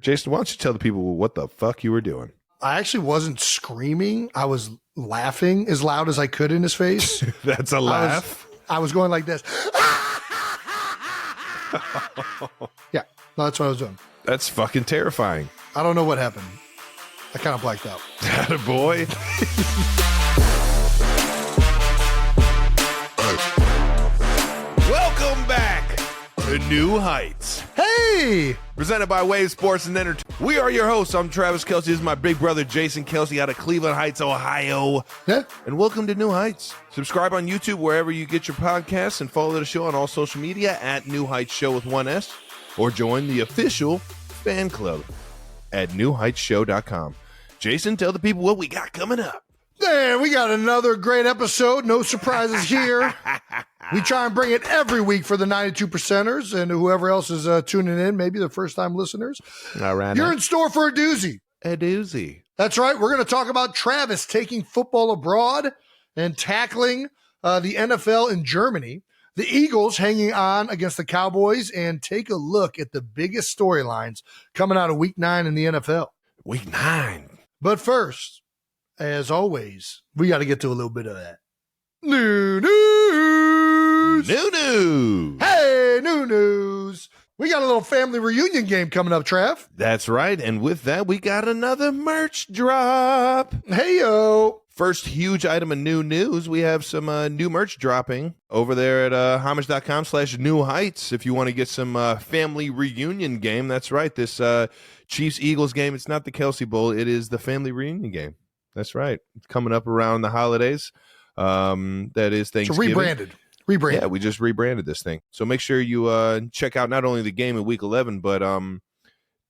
Jason, why don't you tell the people what the fuck you were doing? I actually wasn't screaming. I was laughing as loud as I could in his face. That's a laugh? I was going like this. Yeah, no, that's what I was doing. That's fucking terrifying. I don't know what happened. I kind of blacked out. Attaboy. Welcome back to New Heights. Hey! Presented by Wave Sports and Entertainment. We are your hosts. I'm Travis Kelce. This is my big brother, Jason Kelce, out of Cleveland Heights, Ohio. Yeah. And welcome to New Heights. Subscribe on YouTube wherever you get your podcasts and follow the show on all social media at New Heights Show with one S, or join the official fan club at newheightsshow.com. Jason, tell the people what we got coming up. There, we got another great episode. No surprises here. We try and bring it every week for the 92 percenters and whoever else is tuning in, maybe the first-time listeners. All right. You're in store for a doozy. A doozy. That's right. We're going to talk about Travis taking football abroad and tackling the NFL in Germany, the Eagles hanging on against the Cowboys, and take a look at the biggest storylines coming out of Week 9 in the NFL. Week 9. But first, as always, we got to get to a little bit of that. New news. New news. Hey, new news. We got a little family reunion game coming up, Trav. That's right. And with that, we got another merch drop. Hey-yo. First huge item of new news, we have some new merch dropping over there at homage.com/New Heights. If you want to get some family reunion game, that's right. This Chiefs-Eagles game, it's not the Kelce Bowl. It is the family reunion game. That's right. It's coming up around the holidays. That is Thanksgiving. So rebranded. Yeah, we just rebranded this thing. So make sure you check out not only the game in Week 11, but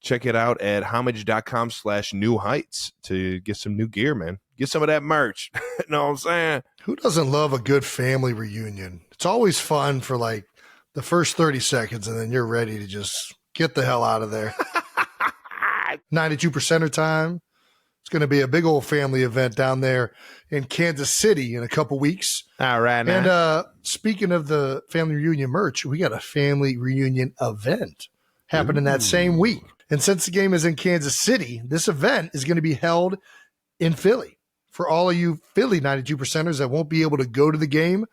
check it out at homage.com/New Heights to get some new gear, man. Get some of that merch. You know what I'm saying? Who doesn't love a good family reunion? It's always fun for like the first 30 seconds, and then you're ready to just get the hell out of there. 92%er time. It's going to be a big old family event down there in Kansas City in a couple weeks. All right. Now. And speaking of the family reunion merch, we got a family reunion event happening that same week. And since the game is in Kansas City, this event is going to be held in Philly. For all of you Philly 92%ers that won't be able to go to the game,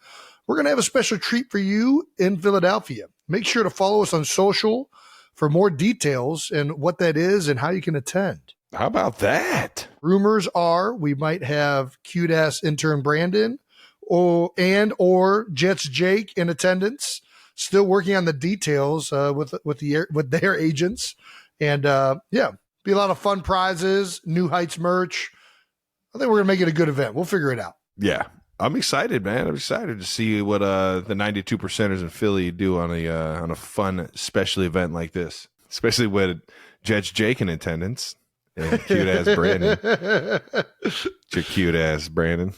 we're going to have a special treat for you in Philadelphia. Make sure to follow us on social for more details and what that is and how you can attend. How about that? Rumors are we might have cute-ass intern Brandon or Jets Jake in attendance, still working on the details with their agents. And, yeah, be a lot of fun prizes, New Heights merch. I think we're going to make it a good event. We'll figure it out. Yeah. I'm excited, man. I'm excited to see what the 92%ers in Philly do on a fun special event like this, especially with Jets Jake in attendance. And cute ass Brandon. Your cute ass Brandon.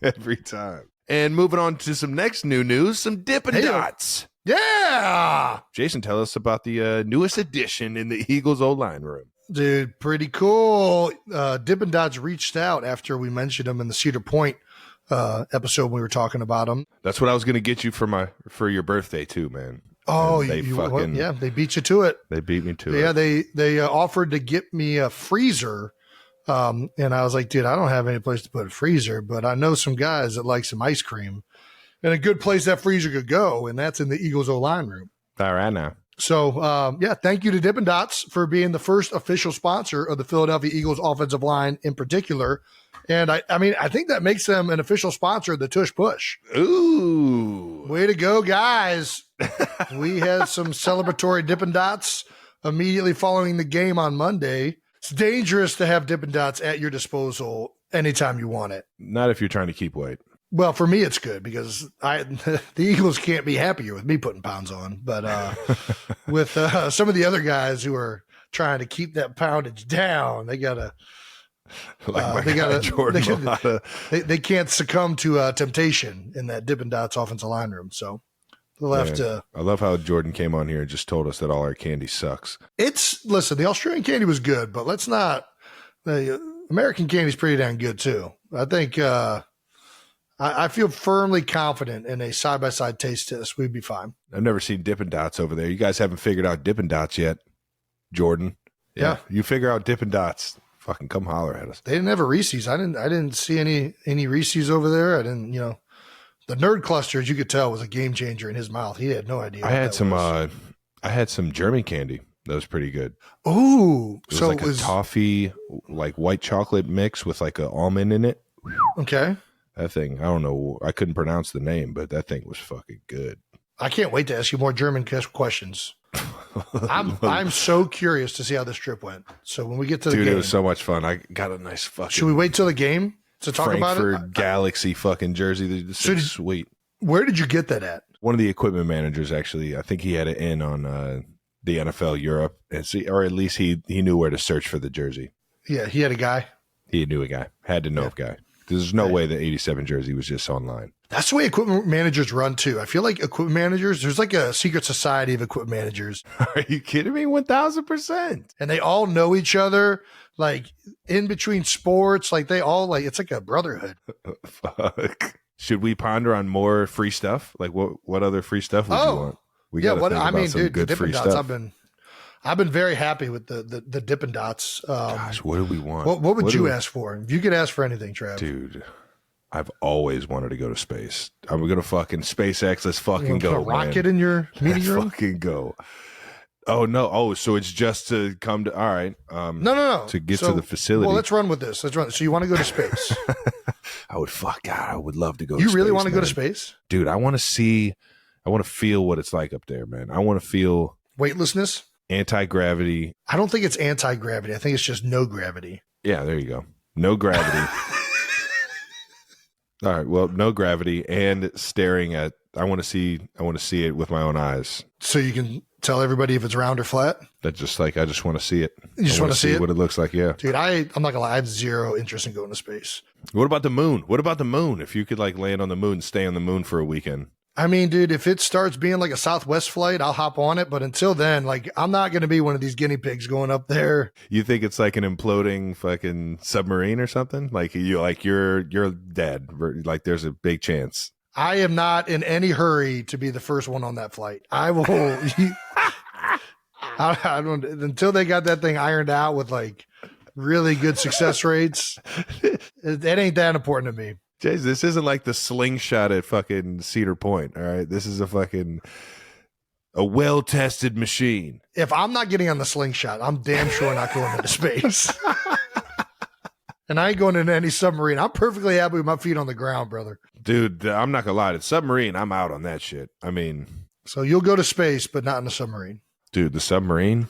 Every time. And moving on to some next new news, some Dippin' Dots. Yeah. Jason, tell us about the newest addition in the Eagles O-line room. Dude, pretty cool. Dippin' Dots reached out after we mentioned them in the Cedar Point episode when we were talking about them. That's what I was going to get you for your birthday too, man. Oh, they they beat you to it. They beat me to it. Yeah, they offered to get me a freezer, and I was like, dude, I don't have any place to put a freezer, but I know some guys that like some ice cream, and a good place that freezer could go, and that's in the Eagles O-line room. All right now. So, yeah, thank you to Dippin' Dots for being the first official sponsor of the Philadelphia Eagles offensive line in particular. And I think that makes them an official sponsor of the Tush Push. Ooh. Way to go, guys. We had some celebratory Dippin' Dots immediately following the game on Monday. It's dangerous to have Dippin' Dots at your disposal anytime you want it. Not if you're trying to keep weight. Well, for me, it's good because the Eagles can't be happier with me putting pounds on. But with some of the other guys who are trying to keep that poundage down, they gotta. They can't succumb to temptation in that Dippin' Dots offensive line room. So they'll have to. I love how Jordan came on here and just told us that all our candy sucks. Listen, the Australian candy was good, but let's not. The American candy's pretty damn good too. I think I feel firmly confident in a side-by-side taste test. We'd be fine. I've never seen Dippin' Dots over there. You guys haven't figured out Dippin' Dots yet, Jordan. Yeah. You figure out Dippin' Dots. Fucking come holler at us. They didn't have a Reese's. I didn't see any Reese's over there. I didn't, the nerd cluster, as you could tell, was a game changer in his mouth. He had no idea. I had some German candy. That was pretty good. Ooh. It was like a toffee, like white chocolate mix with like an almond in it. Okay. That thing, I don't know. I couldn't pronounce the name, but that thing was fucking good. I can't wait to ask you more German questions. I'm so curious to see how this trip went. So when we get to the game, it was so much fun. I got a nice fucking. Should we wait till the game to talk about it? Frankfurt Galaxy fucking jersey. This is sweet. Where did you get that at? One of the equipment managers, actually. I think he had it in on the NFL Europe, or at least he knew where to search for the jersey. Yeah, he had a guy. He knew a guy. Had to know a guy. There's no way the 87 jersey was just online. That's the way equipment managers run too. I feel like equipment managers, there's like a secret society of equipment managers. Are you kidding me? 1,000%. And they all know each other, like in between sports, like they all it's like a brotherhood. Fuck. Should we ponder on more free stuff? Like what other free stuff would you want? Dude, the Dippin' Dots. I've been very happy with the Dippin' Dots. Gosh, what do we want? What would you ask for? If you could ask for anything, Trav. Dude, I've always wanted to go to space. I'm gonna fucking SpaceX. Let's fucking go. Put a rocket in your meeting room. Fucking go. Oh no! Oh, so it's just to come to. All right. No. To get to the facility. Well, let's run with this. So you want to go to space? I would love to go. You really want to go to space, dude? I want to see. I want to feel what it's like up there, man. I want to feel weightlessness. Anti-gravity. I don't think it's anti-gravity. I think it's just no gravity. Yeah, there you go. No gravity. All right. Well, no gravity and staring at. I want to see it with my own eyes. So you can tell everybody if it's round or flat. That's just like I just want to see it. You just want to see it? What it looks like. Yeah, dude. I'm not gonna lie. I have zero interest in going to space. What about the moon? What about the moon? If you could like land on the moon, and stay on the moon for a weekend. I mean, dude, if it starts being like a Southwest flight, I'll hop on it. But until then, like, I'm not going to be one of these guinea pigs going up there. You think it's like an imploding fucking submarine or something? Like you're dead. Like there's a big chance. I am not in any hurry to be the first one on that flight. I will. I don't until they got that thing ironed out with like really good success rates. It ain't that important to me. Jays, this isn't like the slingshot at fucking Cedar Point, all right? This is a well-tested machine. If I'm not getting on the slingshot, I'm damn sure not going into space. And I ain't going into any submarine. I'm perfectly happy with my feet on the ground, brother. Dude, I'm not gonna lie. The submarine, I'm out on that shit. I mean... So you'll go to space, but not in a submarine. Dude, the submarine?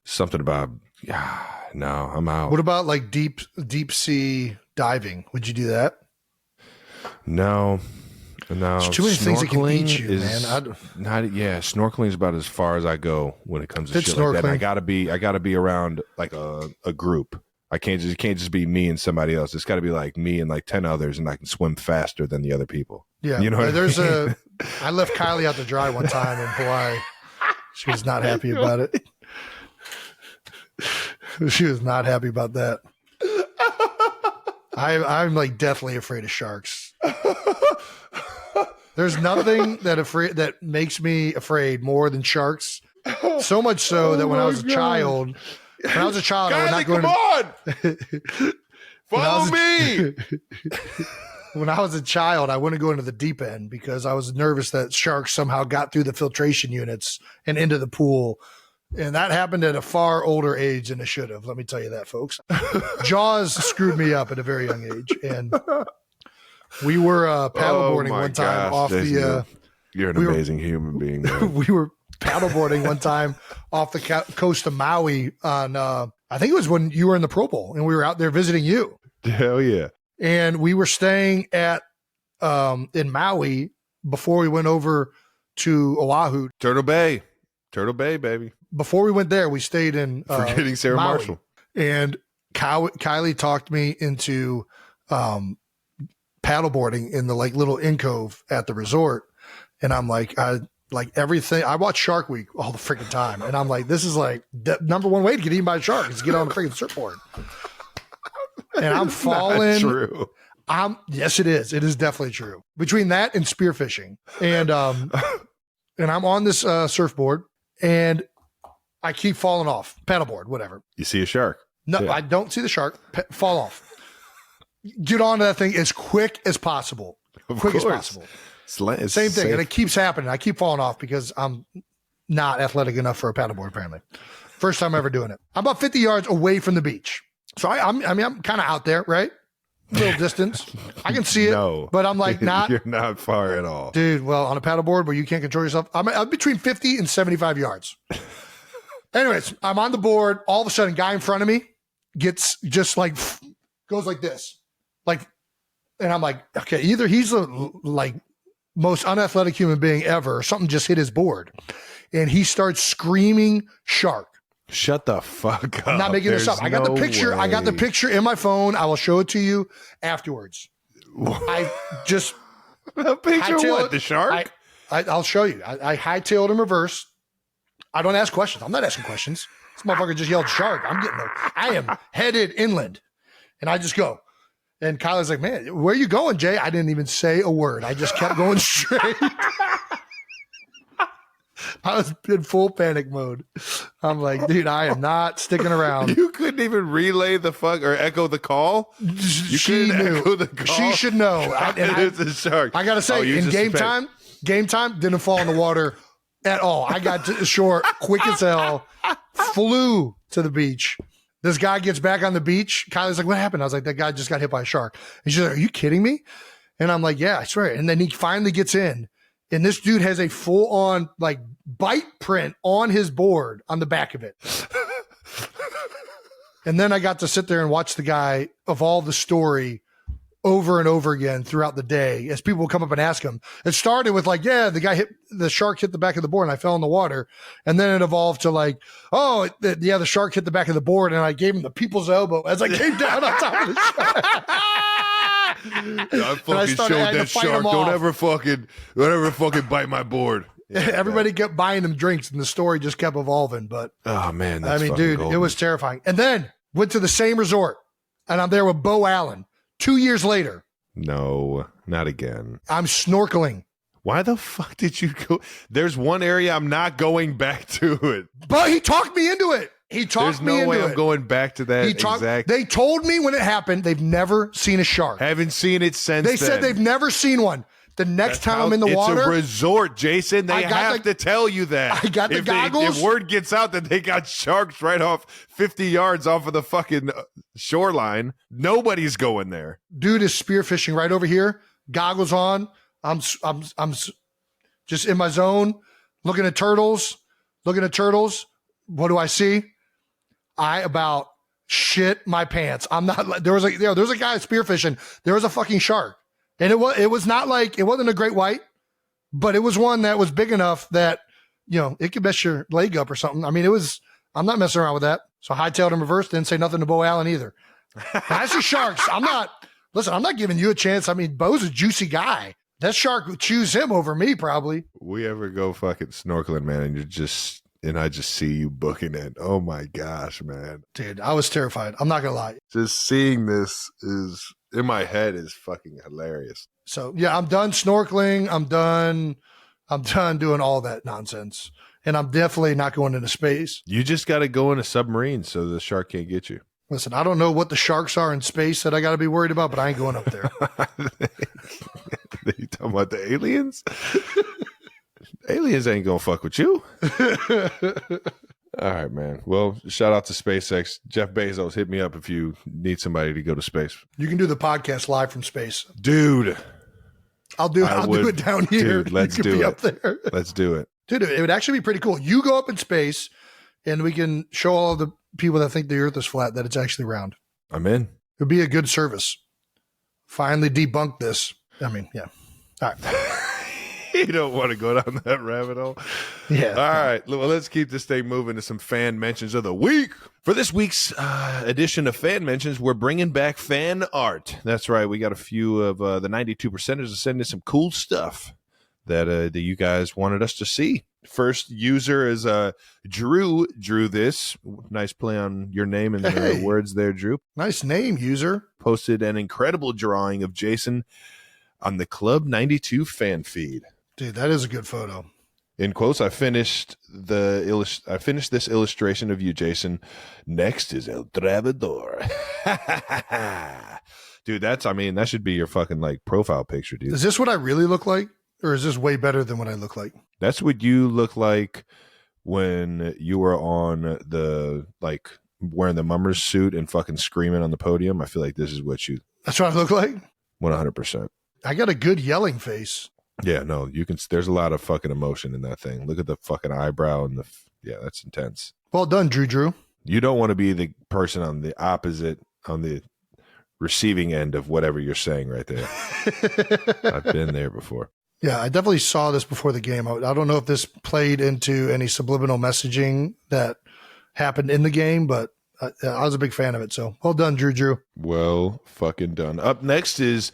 Something about... no, I'm out. What about like deep sea diving? Would you do that? No. There's too many things that can eat you, man. Snorkeling is about as far as I go when it comes to shit like that. And I gotta be around like a group. It can't just be me and somebody else. It's got to be like me and like 10 others, and I can swim faster than the other people. Yeah, you know. I left Kylie out to dry one time in Hawaii. She was not happy about it. She was not happy about that. I'm like deathly afraid of sharks. There's nothing that makes me afraid more than sharks. So much so that when I was a child, I would not go on. Follow me. When I was a child, I wouldn't go into the deep end because I was nervous that sharks somehow got through the filtration units and into the pool. And that happened at a far older age than it should have. Let me tell you that, folks. Jaws screwed me up at a very young age. And we were paddleboarding one time off the... You're an amazing human being, man. We were paddleboarding one time off the coast of Maui on... I think it was when you were in the Pro Bowl and we were out there visiting you. Hell yeah. And we were staying at in Maui before we went over to Oahu. Turtle Bay, baby. Before we went there, we stayed in forgetting Sarah Maui. Marshall. And Kylie talked me into paddleboarding in the like little in cove at the resort. And I'm like, everything. I watch Shark Week all the freaking time. And I'm like, this is like the number one way to get eaten by a shark is get on the freaking surfboard. And I'm falling. Not true. Yes, it is. It is definitely true. Between that and spearfishing, and I'm on this surfboard, and I keep falling off, paddleboard, whatever. You see a shark? No, Yeah. I don't see the shark. Fall off. Get onto that thing as quick as possible. Of Quick as course. possible. It's Same thing, safe. and it keeps happening. I keep falling off because I'm not athletic enough for a paddleboard. Apparently, first time ever doing it. I'm about 50 yards away from the beach, so I'm kind of out there, right? Little distance. I can see it, No. but I'm like not. You're not far at all. Dude, well, on a paddleboard where you can't control yourself, I'm between 50 and 75 yards. Anyways, I'm on the board. All of a sudden, guy in front of me gets just like, goes like this. Like, and I'm like, okay, either he's the like most unathletic human being ever, or something just hit his board. And he starts screaming shark. Shut the fuck up. I'm not making this up. I got the no picture. I got the way. picture in my phone. I will show it to you afterwards. I just A picture of hightail what? it. The shark? I'll show you. I hightailed in reverse. I don't ask questions. I'm not asking questions. This motherfucker just yelled shark. I am headed inland. And I just go. And Kyler's like, man, where are you going, Jay? I didn't even say a word. I just kept going straight. I was in full panic mode. I'm like, dude, I am not sticking around. You couldn't even relay the fuck or echo the call? You She couldn't knew. echo the call? She should know. It's a shark. I got to say, you in just game time, didn't fall in the water at all. I got to the shore quick as hell, flew to the beach. This guy gets back on the beach. Kyle's like, what happened? I was like, that guy just got hit by a shark. And she's like, are you kidding me? And I'm like, yeah, I swear. And then he finally gets in. And this dude has a full on like bite print on his board on the back of it. And then I got to sit there and watch the guy evolve the story over and over again throughout the day as people would come up and ask him. It started with like, yeah, the shark hit the back of the board and I fell in the water. And then it evolved to like, oh, the shark hit the back of the board and I gave him the people's elbow as I came down on top of the shark. I fucking showed that shark. Don't ever fucking bite my board. Yeah, everybody kept buying him drinks and the story just kept evolving. But oh man, that's dude, golden. it was terrifying. And then went to the same resort and I'm there with Bo Allen 2 years later. No, not again. I'm snorkeling. Why the fuck did you go? There's one area I'm not going back to it. But he talked me into it. There's no way I'm going back to that exact. They told me when it happened, they've never seen a shark. Haven't seen it since They then. said they've never seen one. The next time I'm in the water. It's a resort, Jason. They have to tell you that. I got the goggles. If word gets out that they got sharks right off 50 yards off of the fucking shoreline, nobody's going there. Dude is spearfishing right over here. Goggles on. I'm just in my zone, looking at turtles. What do I see? I about shit my pants. I'm not. There was a guy spearfishing. There was a fucking shark, and it was not like it wasn't a great white, but it was one that was big enough that it could mess your leg up or something. I mean, it was. I'm not messing around with that. So I hightailed in reverse. Didn't say nothing to Bo Allen either. I see sharks. I'm not. Listen, I'm not giving you a chance. I mean, Bo's a juicy guy. That shark would choose him over me, probably. We ever go fucking snorkeling, man, and I just see you booking it. Oh my gosh, man. Dude, I was terrified. I'm not going to lie. Just seeing this is in my head is fucking hilarious. So yeah, I'm done snorkeling. I'm done doing all that nonsense. And I'm definitely not going into space. You just got to go in a submarine so the shark can't get you. Listen, I don't know what the sharks are in space that I got to be worried about, but I ain't going up there. You talking about the aliens? Aliens ain't gonna fuck with you. All right, man. Well, shout out to SpaceX. Jeff Bezos, hit me up if you need somebody to go to space. You can do the podcast live from space. Dude. I'll do it down here. Dude, let's do it. Up there. Let's do it. Dude, it would actually be pretty cool. You go up in space and we can show all of the people that think the earth is flat that it's actually round. I'm in. It would be a good service. Finally debunk this. I mean, yeah. All right. You don't want to go down that rabbit hole. Yeah. All right. Well, let's keep this thing moving to some fan mentions of the week. For this week's edition of fan mentions, we're bringing back fan art. That's right. We got a few of the 92%ers to send in some cool stuff that you guys wanted us to see. First user is Drew drew this. Nice play on your name and Hey. words there, Drew. Nice name, user. Posted an incredible drawing of Jason on the Club 92 fan feed. Dude, that is a good photo. In quotes, I finished this illustration of you, Jason. Next is El Trabador. Dude, that should be your fucking like profile picture, dude. Is this what I really look like? Or is this way better than what I look like? That's what you look like when you were on the, like, wearing the mummer's suit and fucking screaming on the podium. I feel like this is what you... That's what I look like? 100%. I got a good yelling face. Yeah, no, there's a lot of fucking emotion in that thing. Look at the fucking eyebrow and yeah, that's intense. Well done, Drew. You don't want to be the person on the opposite, on the receiving end of whatever you're saying right there. I've been there before. Yeah, I definitely saw this before the game. I don't know if this played into any subliminal messaging that happened in the game, but I was a big fan of it. So well done, Drew. Well fucking done. Up next is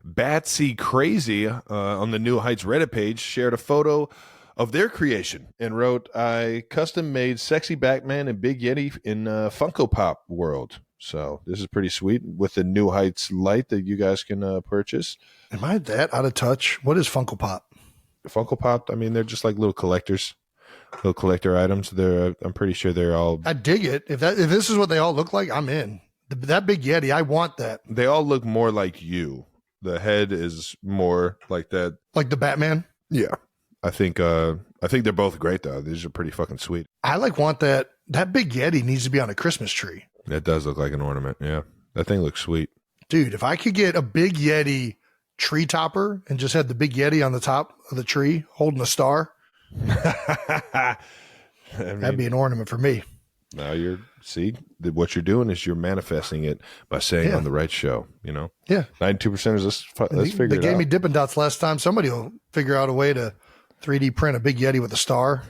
Batsy Crazy on the New Heights Reddit page, shared a photo of their creation and wrote, I custom made sexy Batman and Big Yeti in Funko Pop world. So this is pretty sweet with the New Heights light that you guys can purchase. Am I that out of touch? What is Funko Pop? Funko Pop, I mean, they're just like little collectors, little collector items. I'm pretty sure they're all... I dig it. If this is what they all look like, I'm in. That Big Yeti, I want that. They all look more like you. The head is more like that. Like the Batman? Yeah. I think they're both great though. These are pretty fucking sweet. I want that. That Big Yeti needs to be on a Christmas tree. That does look like an ornament. Yeah. That thing looks sweet. Dude, if I could get a Big Yeti tree topper and just had the Big Yeti on the top of the tree holding a star, that'd be an ornament for me. Now what you're doing is you're manifesting it by saying on the right show, you know? Yeah. 92%ers, let's figure it out. They gave me Dippin' Dots last time. Somebody will figure out a way to 3D print a Big Yeti with a star.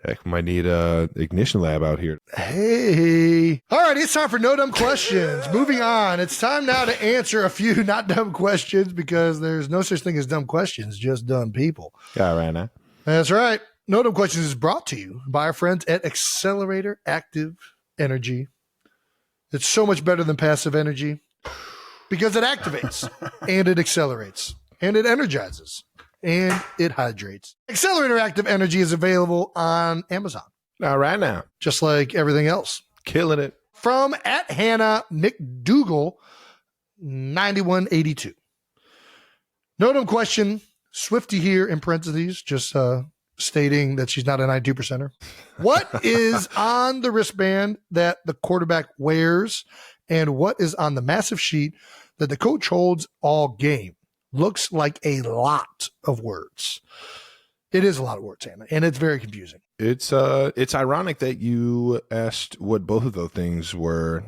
Heck, might need a ignition lab out here. Hey. All right, it's time for No Dumb Questions. Moving on. It's time now to answer a few not dumb questions because there's no such thing as dumb questions, just dumb people. Yeah, right now. That's right. No Dumb Questions is brought to you by our friends at Accelerator Active Energy. It's so much better than passive energy because it activates and it accelerates and it energizes and it hydrates. Accelerator Active Energy is available on Amazon. All right now. Just like everything else. Killing it. From at Hannah McDougal 9182. No Dumb Question. Swifty here in parentheses, just stating that she's not a 92%er. What is on the wristband that the quarterback wears, and what is on the massive sheet that the coach holds all game? Looks like a lot of words. It is a lot of words, Hannah, and it's very confusing. It's ironic that you asked what both of those things were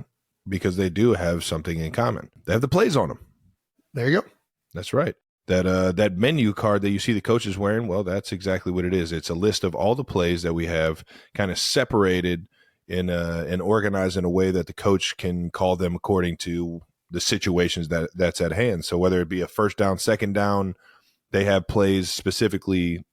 because they do have something in common. They have the plays on them. There you go. That's right. That menu card that you see the coaches wearing, well, that's exactly what it is. It's a list of all the plays that we have kind of separated and organized in a way that the coach can call them according to the situations that's at hand. So whether it be a first down, second down, they have plays specifically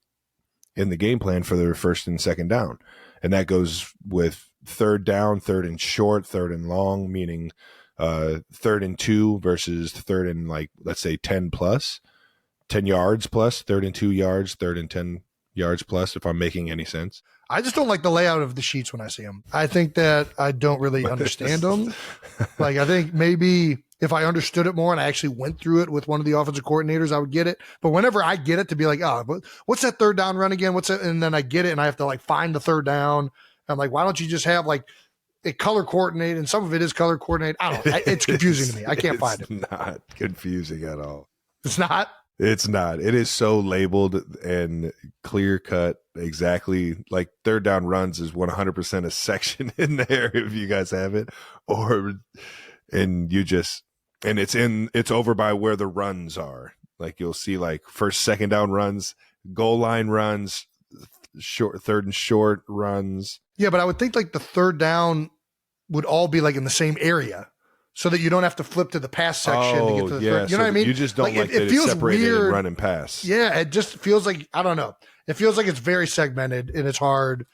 in the game plan for their first and second down. And that goes with third down, third and short, third and long, meaning third and 2 versus third and, like, let's say 10 yards plus, third and 2 yards, third and 10 yards plus, if I'm making any sense. I just don't like the layout of the sheets when I see them. I think that I don't really understand them. Like, I think maybe if I understood it more and I actually went through it with one of the offensive coordinators, I would get it. But whenever I get it to be like, what's that third down run again? What's that? And then I get it and I have to like find the third down. I'm like, why don't you just have like a color coordinate? And some of it is color coordinate. I don't know. It's confusing to me. I can't find it. It's not confusing at all. It's not? It's not. It is so labeled and clear cut. Exactly. Like third down runs is 100% a section in there if you guys have it, it's over by where the runs are. Like you'll see like first, second down runs, goal line runs, third and short runs. Yeah, but I would think like the third down would all be like in the same area, so that you don't have to flip to the pass section to get to the third. You know what I mean? You just don't like that it feels it's separated weird. in run and pass. Yeah, it just feels like, I don't know. It feels like it's very segmented and it's hard.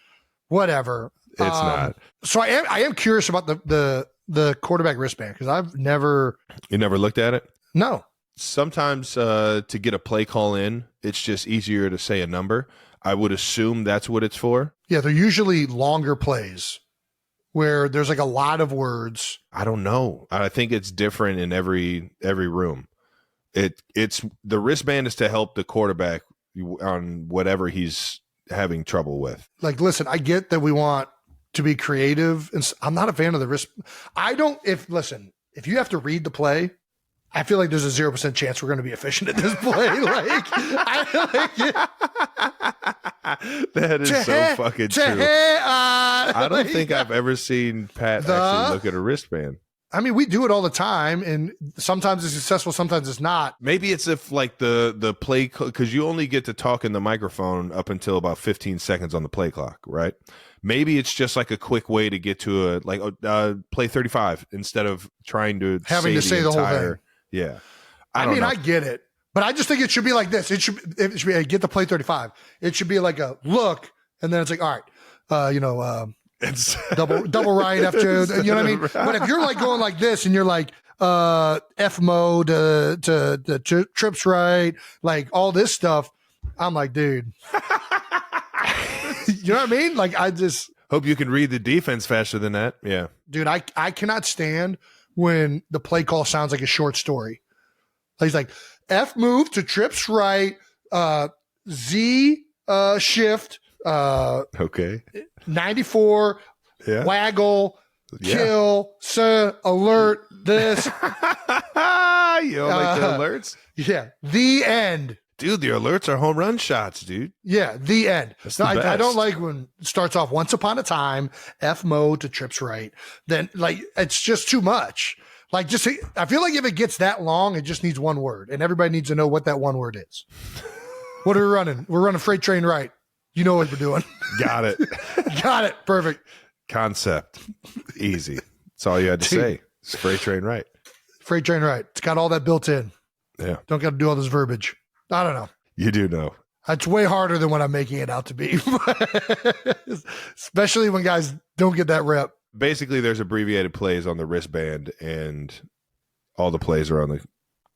Whatever. It's not. So I am curious about the quarterback wristband because I've never. You never looked at it? No. Sometimes to get a play call in, it's just easier to say a number. I would assume that's what it's for. Yeah, they're usually longer plays where there's like a lot of words. I don't know. I think it's different in every room. It's the wristband is to help the quarterback on whatever he's having trouble with. Like, listen, I get that we want to be creative, and I'm not a fan of the wrist. If you have to read the play, I feel like there's a 0% chance we're going to be efficient at this play. That is so fucking true. I don't think I've ever seen Pat actually look at a wristband. I mean, we do it all the time, and sometimes it's successful, sometimes it's not. Maybe it's if like the play, because you only get to talk in the microphone up until about 15 seconds on the play clock, right? Maybe it's just like a quick way to get to play 35 instead of trying to having to say the whole thing. Yeah, I mean, I get it, but I just think it should be like this. It should be get the play 35. It should be like a look, and then it's like, all right, it's double right after, you know what I mean? Right. But if you're like going like this and you're like F mode to trips right, like all this stuff, I'm like, dude, you know what I mean? Like, I just hope you can read the defense faster than that. Yeah, dude, I cannot stand when the play call sounds like a short story. He's like F move to trips right, Z shift. Okay. 94, waggle, kill, alert, this. You don't like the alerts? Yeah. The end. Dude, the alerts are home run shots, dude. Yeah, the end. That's No, the best. I don't like when it starts off once upon a time, F mode to trips right. Then, like, it's just too much. Like, just I feel like if it gets that long, it just needs one word, and everybody needs to know what that one word is. What are we running? We're running freight train right. You know what we're doing. Got it. Got it. Perfect. Concept. Easy. That's all you had to say. It's freight train right. Freight train right. It's got all that built in. Yeah. Don't got to do all this verbiage. I don't know. You do know. It's way harder than what I'm making it out to be. Especially when guys don't get that rep. Basically, there's abbreviated plays on the wristband, and all the plays are on the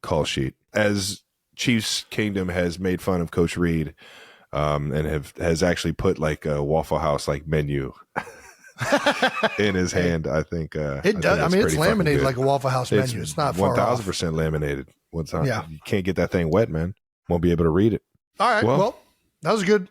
call sheet. As Chiefs Kingdom has made fun of Coach Reed, and has actually put like a Waffle House like menu in his hand. I think it does. I mean, it's laminated like a Waffle House menu. It's not 1,000% laminated. Yeah, you can't get that thing wet, man. Won't be able to read it. All right. Well, that was good.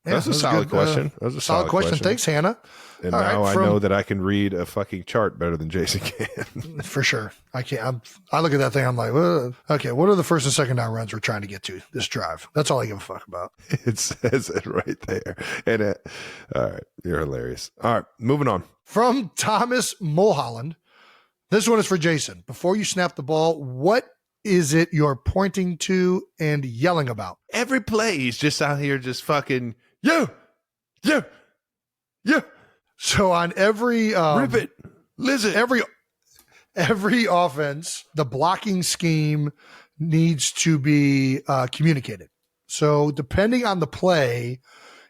Yeah, that's a solid question. That was a solid question. Thanks, Hannah. And all now I know that I can read a fucking chart better than Jason can. For sure. I can't. I look at that thing. I'm like, well, okay, what are the first and second down runs we're trying to get to this drive? That's all I give a fuck about. It says it right there. And all right. You're hilarious. All right. Moving on. From Thomas Mulholland. This one is for Jason. Before you snap the ball, what is it you're pointing to and yelling about? Every play, he's just out here just fucking, yeah. So on every rip it, listen. Every offense, the blocking scheme needs to be communicated. So depending on the play,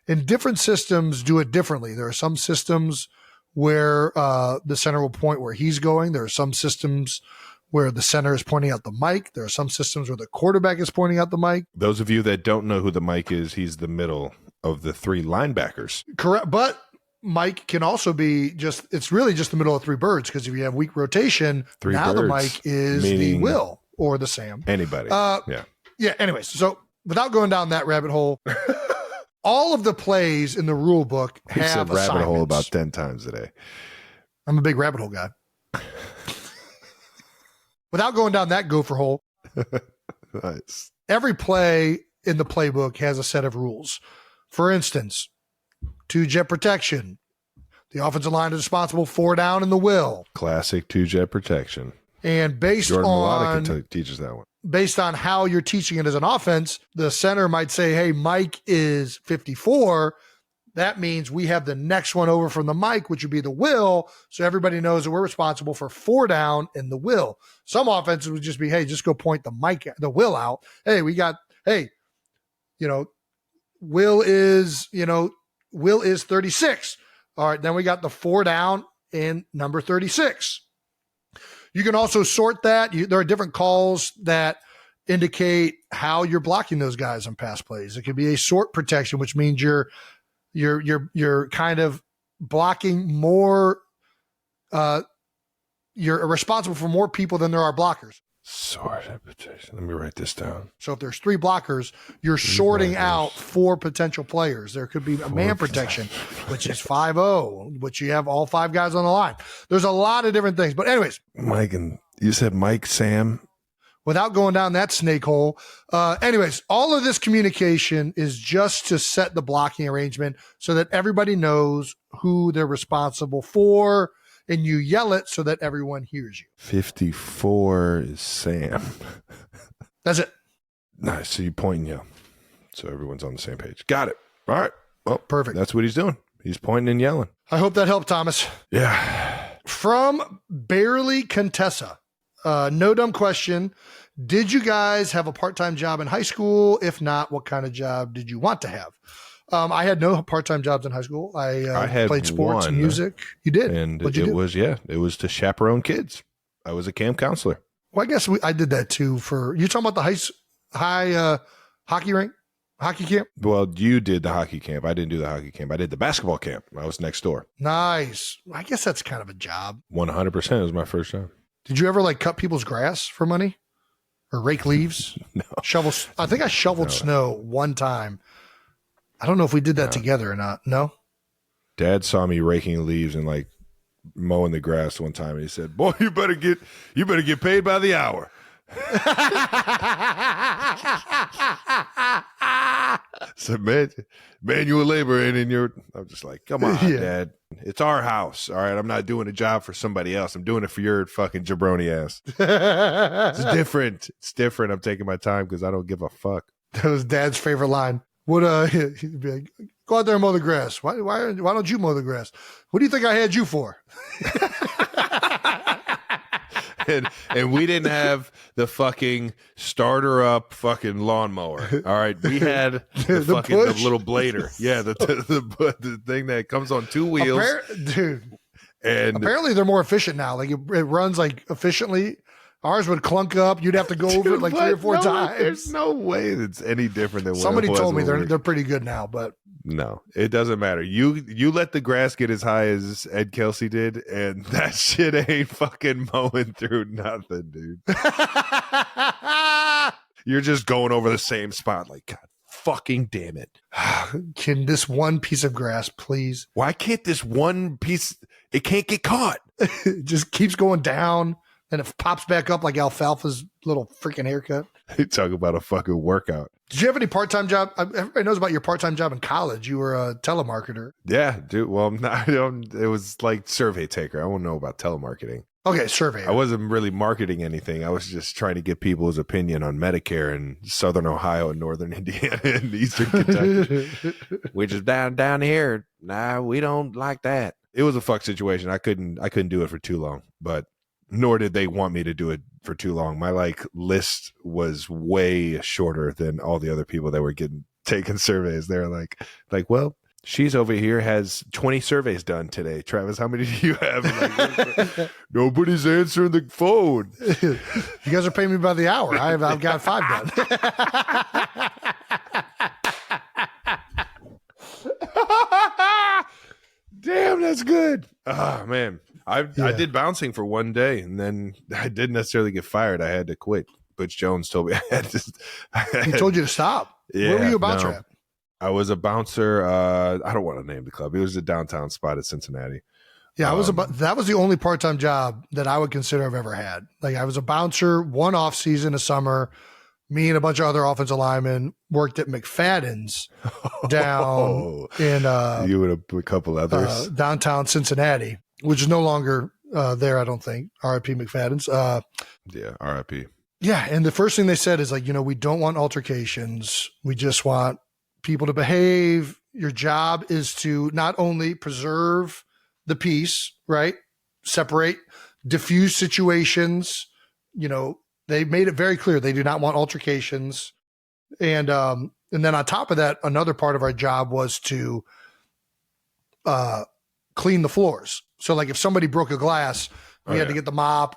and different systems do it differently. There are some systems where the center will point where he's going. There are some systems where the center is pointing out the mic. There are some systems where the quarterback is pointing out the mic. Those of you that don't know who the mic is, he's the middle of the three linebackers. Correct. But Mike can also be it's really just the middle of three birds, because if you have weak rotation, the Mike is the Will or the Sam. Anybody. Yeah. Anyways, so without going down that rabbit hole, all of the plays in the rule book have assignments. Rabbit hole about 10 times a day. I'm a big rabbit hole guy. Without going down that gopher hole, nice. Every play in the playbook has a set of rules. For instance, two-jet protection. The offensive line is responsible for down in the will. Classic two-jet protection. And based Jordan on Mailata teaches that one. Based on how you're teaching it as an offense, the center might say, hey, Mike is 54. That means we have the next one over from the Mike, which would be the will. So everybody knows that we're responsible for 4 down in the will. Some offenses would just be, hey, just go point the will out. Hey, Will is 36. All right, then we got the 4 down and number 36. You can also sort that. There are different calls that indicate how you're blocking those guys on pass plays. It could be a sort protection, which means you're kind of blocking more. You're responsible for more people than there are blockers. Sort protection. Let me write this down. So if there's 3 blockers, you're sorting out 4 potential players. There could be a man protection, which is 5-0, which you have all 5 guys on the line. There's a lot of different things. But anyways. Mike, and you said Mike, Sam. Without going down that snake hole. Anyways, all of this communication is just to set the blocking arrangement so that everybody knows who they're responsible for, and you yell it so that everyone hears you. 54 is Sam. That's it. Nice. So you point and yell. So everyone's on the same page. Got it. All right. Well, perfect. That's what he's doing. He's pointing and yelling. I hope that helped, Thomas. Yeah. From Barely Contessa. No dumb question. Did you guys have a part-time job in high school? If not, what kind of job did you want to have? I had no part-time jobs in high school. I had played sports and music. You did? And it was to chaperone kids. I was a camp counselor. Well, I guess I did that too you're talking about the high hockey rink? Hockey camp? Well, you did the hockey camp. I didn't do the hockey camp. I did the basketball camp. I was next door. Nice. I guess that's kind of a job. 100% was my first job. Did you ever cut people's grass for money? Or rake leaves? No. I think I shoveled snow one time. I don't know if we did that together or not. No? Dad saw me raking leaves and mowing the grass one time, and he said, "Boy, you better get paid by the hour." So manual labor ain't in your. I'm just like, come on, Dad. It's our house. All right. I'm not doing a job for somebody else. I'm doing it for your fucking jabroni ass. It's different. It's different. I'm taking my time because I don't give a fuck. That was Dad's favorite line. He'd be like, go out there and mow the grass. Why don't you mow the grass? What do you think I had you for? And we didn't have the fucking starter up fucking lawnmower. All right, we had the little blader. Yeah, the thing that comes on 2 wheels. Dude, and apparently they're more efficient now. It runs efficiently. Ours would clunk up. You'd have to go over it 3 or 4 times. There's no way it's any different than what somebody it was told me they're pretty good now, but no, it doesn't matter. You let the grass get as high as Ed Kelce did, and that shit ain't fucking mowing through nothing, dude. You're just going over the same spot. God fucking damn it. Can this one piece of grass, please? Why can't this one piece? It can't get caught. It just keeps going down. And it pops back up like Alfalfa's little freaking haircut. You talk about a fucking workout. Did you have any part-time job? Everybody knows about your part-time job in college. You were a telemarketer. Yeah, dude. Well, it was survey taker. I don't know about telemarketing. Okay, survey. I wasn't really marketing anything. I was just trying to get people's opinion on Medicare in Southern Ohio and Northern Indiana and Eastern Kentucky. Which is down here. Nah, we don't like that. It was a fuck situation. I couldn't do it for too long, but nor did they want me to do it for too long. My list was way shorter than all the other people that were taking surveys. They're like, well, she's over here has 20 surveys done today. Travis, how many do you have? Nobody's answering the phone. You guys are paying me by the hour. I've got 5 done. Damn, that's good. Oh, man. I did bouncing for one day, and then I didn't necessarily get fired. I had to quit. Butch Jones told me I had to. He told you to stop. Yeah, where were you a bouncer at? I was a bouncer. I don't want to name the club. It was a downtown spot at Cincinnati. Yeah, that was the only part-time job that I would consider I've ever had. I was a bouncer one off season a summer. Me and a bunch of other offensive linemen worked at McFadden's down in you and a couple others downtown Cincinnati, which is no longer there, I don't think. R.I.P. McFadden's. Yeah, R.I.P. Yeah, and the first thing they said is we don't want altercations. We just want people to behave. Your job is to not only preserve the peace, right? Separate, diffuse situations. They made it very clear they do not want altercations. And And then on top of that, another part of our job was to clean the floors. So like if somebody broke a glass, we had to get the mop,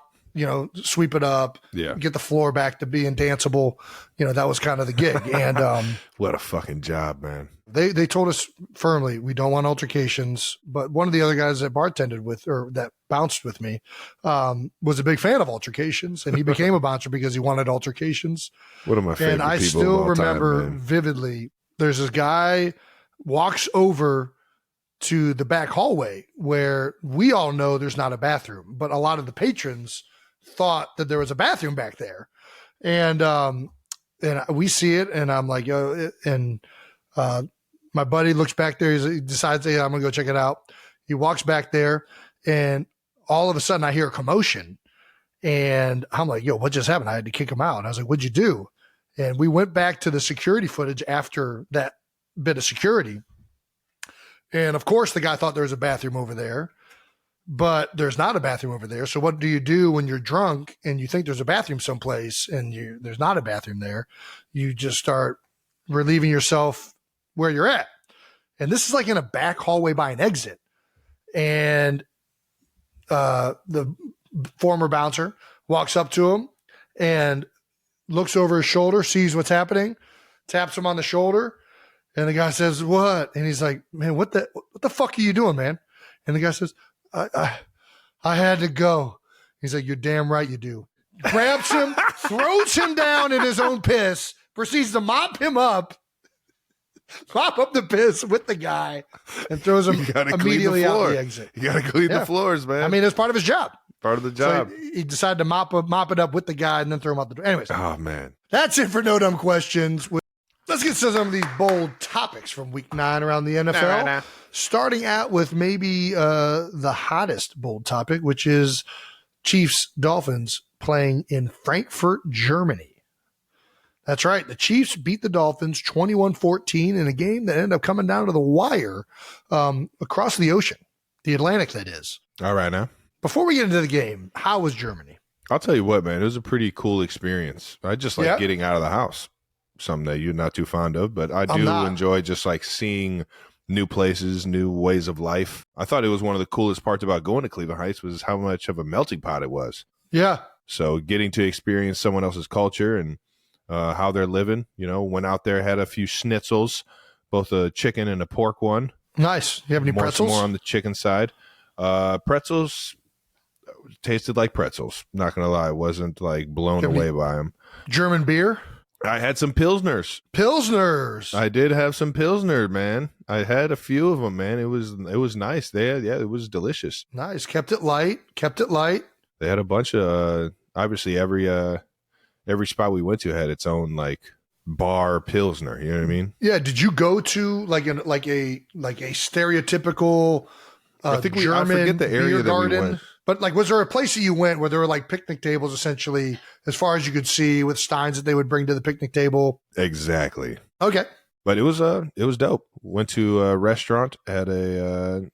sweep it up, get the floor back to being danceable. That was kind of the gig. And what a fucking job, man. They told us firmly, we don't want altercations. But one of the other guys that bartended with, or that bounced with me, was a big fan of altercations. And he became a bouncer because he wanted altercations. One of my favorite people. And I still remember vividly, there's this guy walks over to the back hallway where we all know there's not a bathroom, but a lot of the patrons thought that there was a bathroom back there. And we see it, and I'm like, my buddy looks back there. He decides, hey, I'm going to go check it out. He walks back there, and all of a sudden I hear a commotion, and I'm like, yo, what just happened? I had to kick him out. I was like, what'd you do? And we went back to the security footage after that bit of security. And of course the guy thought there was a bathroom over there, but there's not a bathroom over there. So what do you do when you're drunk and you think there's a bathroom someplace and there's not a bathroom there? You just start relieving yourself where you're at. And this is like in a back hallway by an exit. And the former bouncer walks up to him and looks over his shoulder, sees what's happening, taps him on the shoulder. And the guy says, what? And he's like, man, what the fuck are you doing, man? And the guy says, I had to go. He's like, you're damn right you do. Grabs him, throws him down in his own piss, proceeds to mop up the piss with the guy, and throws him immediately out the exit. You got to clean the floors, man. I mean, it's part of his job. Part of the job. So he decided to mop it up with the guy and then throw him out the door. Anyways. Oh, man. That's it for No Dumb Questions. Let's get to some of these bold topics from Week 9 around the NFL. Starting out with maybe the hottest bold topic, which is Chiefs-Dolphins playing in Frankfurt, Germany. That's right. The Chiefs beat the Dolphins 21-14 in a game that ended up coming down to the wire across the ocean, the Atlantic, that is. All right, now. Before we get into the game, how was Germany? I'll tell you what, man. It was a pretty cool experience. I just like getting out of the house. Something that you're not too fond of, but I do enjoy just like seeing new places, new ways of life. I thought it was one of the coolest parts about going to Cleveland Heights was how much of a melting pot it was. Yeah. So getting to experience someone else's culture and how they're living, went out there, had a few schnitzels, both a chicken and a pork one. Nice. You have any pretzels? More on the chicken side. Pretzels tasted like pretzels. Not going to lie. I wasn't like blown away by them. German beer? I had some Pilsners. Pilsners. I did have some Pilsner, man. I had a few of them, man. It was nice. It was delicious. Nice. Kept it light. They had a bunch of obviously every spot we went to had its own like bar Pilsner. You know what I mean? Yeah. Did you go to like a stereotypical I think German I forget the area beer that garden? we went. But like, was there a place that you went where there were like picnic tables, essentially, as far as you could see, with steins that they would bring to the picnic table? Exactly. Okay. But it was dope. Went to a restaurant, had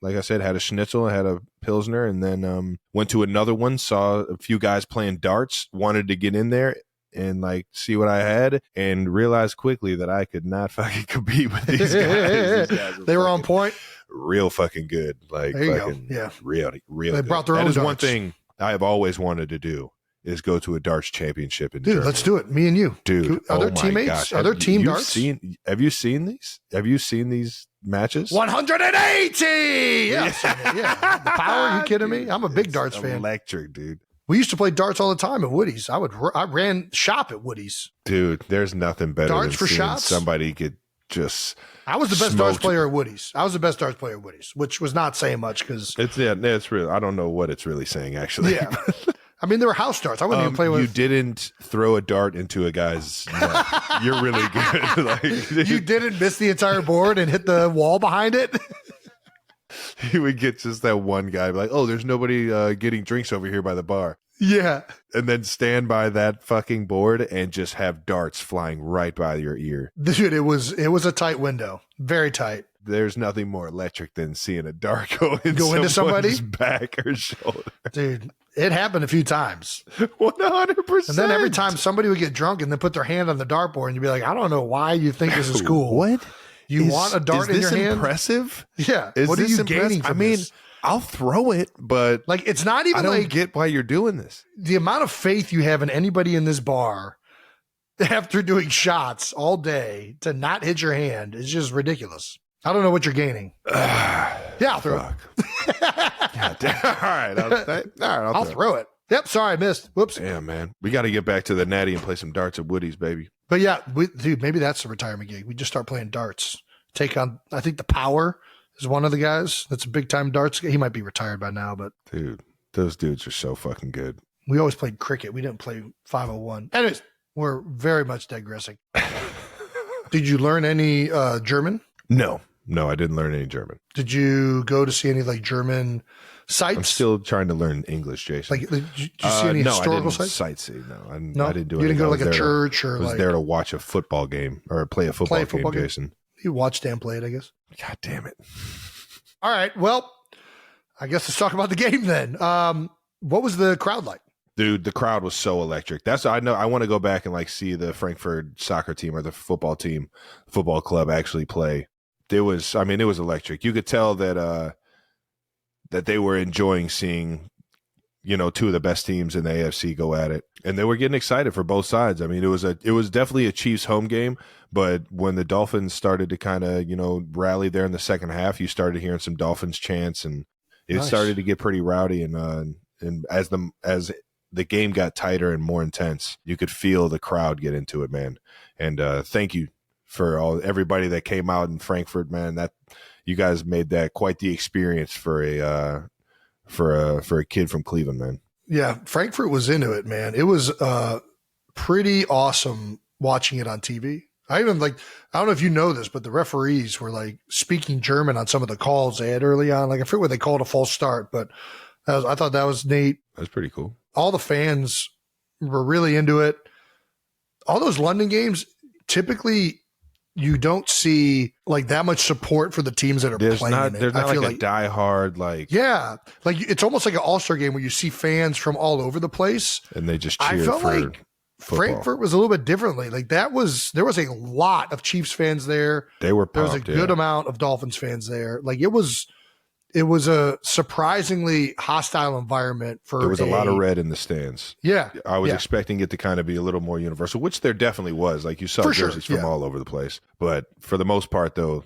like I said, had a schnitzel, had a Pilsner, and then went to another one, saw a few guys playing darts, wanted to get in there and like see what I had, and realized quickly that I could not fucking compete with these guys. These guys they were on point. Real fucking good. Like fucking really They brought their own darts. That is one thing I have always wanted to do is go to a darts championship in Germany. Let's do it. Me and you. Dude. Are there teammates? Gosh. Are there team darts? Have you seen these? Have you seen these matches? 180! Yeah. The power, are you kidding me? I'm a big darts fan. Electric, dude. We used to play darts all the time at Woody's. I ran shop at Woody's. Dude, there's nothing better darts than for seeing shots? Somebody get just I was the best darts player at Woody's. Which was not saying much because it's real. I don't know what it's really saying actually. Yeah. I mean, they were house darts. I wouldn't even play with. You didn't throw a dart into a guy's net. You're really good. Like, you didn't miss the entire board and hit the wall behind it. He would get just that one guy like, oh, there's nobody getting drinks over here by the bar. Yeah. And then stand by that fucking board and just have darts flying right by your ear. Dude, it was a tight window. Very tight. there's nothing more electric than seeing a dart go into somebody's somebody's back or shoulder. Dude, it happened a few times. 100%. And then every time somebody would get drunk and then put their hand on the dartboard and you'd be like, I don't know why you think this is cool. What? You want a dart in your hand? Is this impressive? Yeah. Is what are this you impressive? gaining from I mean, this? I'll throw it, but Like, it's not even I don't like get why you're doing this. the amount of faith you have in anybody in this bar after doing shots all day to not hit your hand is just ridiculous. I don't know what you're gaining. Yeah, I'll throw it. God damn. All right. I'll throw it. Yep, sorry, I missed. Whoops. Damn, man. We got to get back to the natty and play some darts at Woody's, baby. But yeah, dude, maybe that's the retirement gig. We just start playing darts. Take on, I think the Power is one of the guys. That's a big time darts. He might be retired by now, but dude, those dudes are so fucking good. We always played cricket. We didn't play 501. Anyways, we're very much digressing. Did you learn any German? No, I didn't learn any German. Did you go to see any like German sites? I'm still trying to learn English, Jason. Like, did you see any historical sites? Sightsee. No, I didn't do You didn't go to like a to, church or I was like there to watch a football game or play a football game, Jason. You watched and played, I guess. God damn it. All right. Well, I guess let's talk about the game then. What was the crowd like? Dude, the crowd was so electric. That's I know. I want to go back and like see the Frankfurt soccer team or the football club actually play. It was electric. You could tell that that they were enjoying seeing, two of the best teams in the AFC go at it, and they were getting excited for both sides. I mean, it was definitely a Chiefs home game, but when the Dolphins started to kind of rally there in the second half, you started hearing some Dolphins chants, and it started to get pretty rowdy. And as the game got tighter and more intense, you could feel the crowd get into it, man. And thank you for everybody that came out in Frankfurt, man. That you guys made that quite the experience for a kid from Cleveland, man. Yeah, Frankfurt was into it, man. It was pretty awesome watching it on TV. I don't know if you know this, but the referees were like speaking German on some of the calls they had early on. Like I forget what they called a false start, but I thought that was neat. That's pretty cool. All the fans were really into it. All those London games, typically you don't see like that much support for the teams that are playing in it. There's not like a diehard, like. Yeah. Like it's almost like an all-star game where you see fans from all over the place. And they just cheer. I felt for like football. Frankfurt was a little bit differently. Like there was a lot of Chiefs fans there. They were There pumped, was a good amount of Dolphins fans there. Like it was a surprisingly hostile environment for. There was a lot of red in the stands. Yeah. I was expecting it to kind of be a little more universal, which there definitely was. Like you saw jerseys from all over the place. But for the most part, though,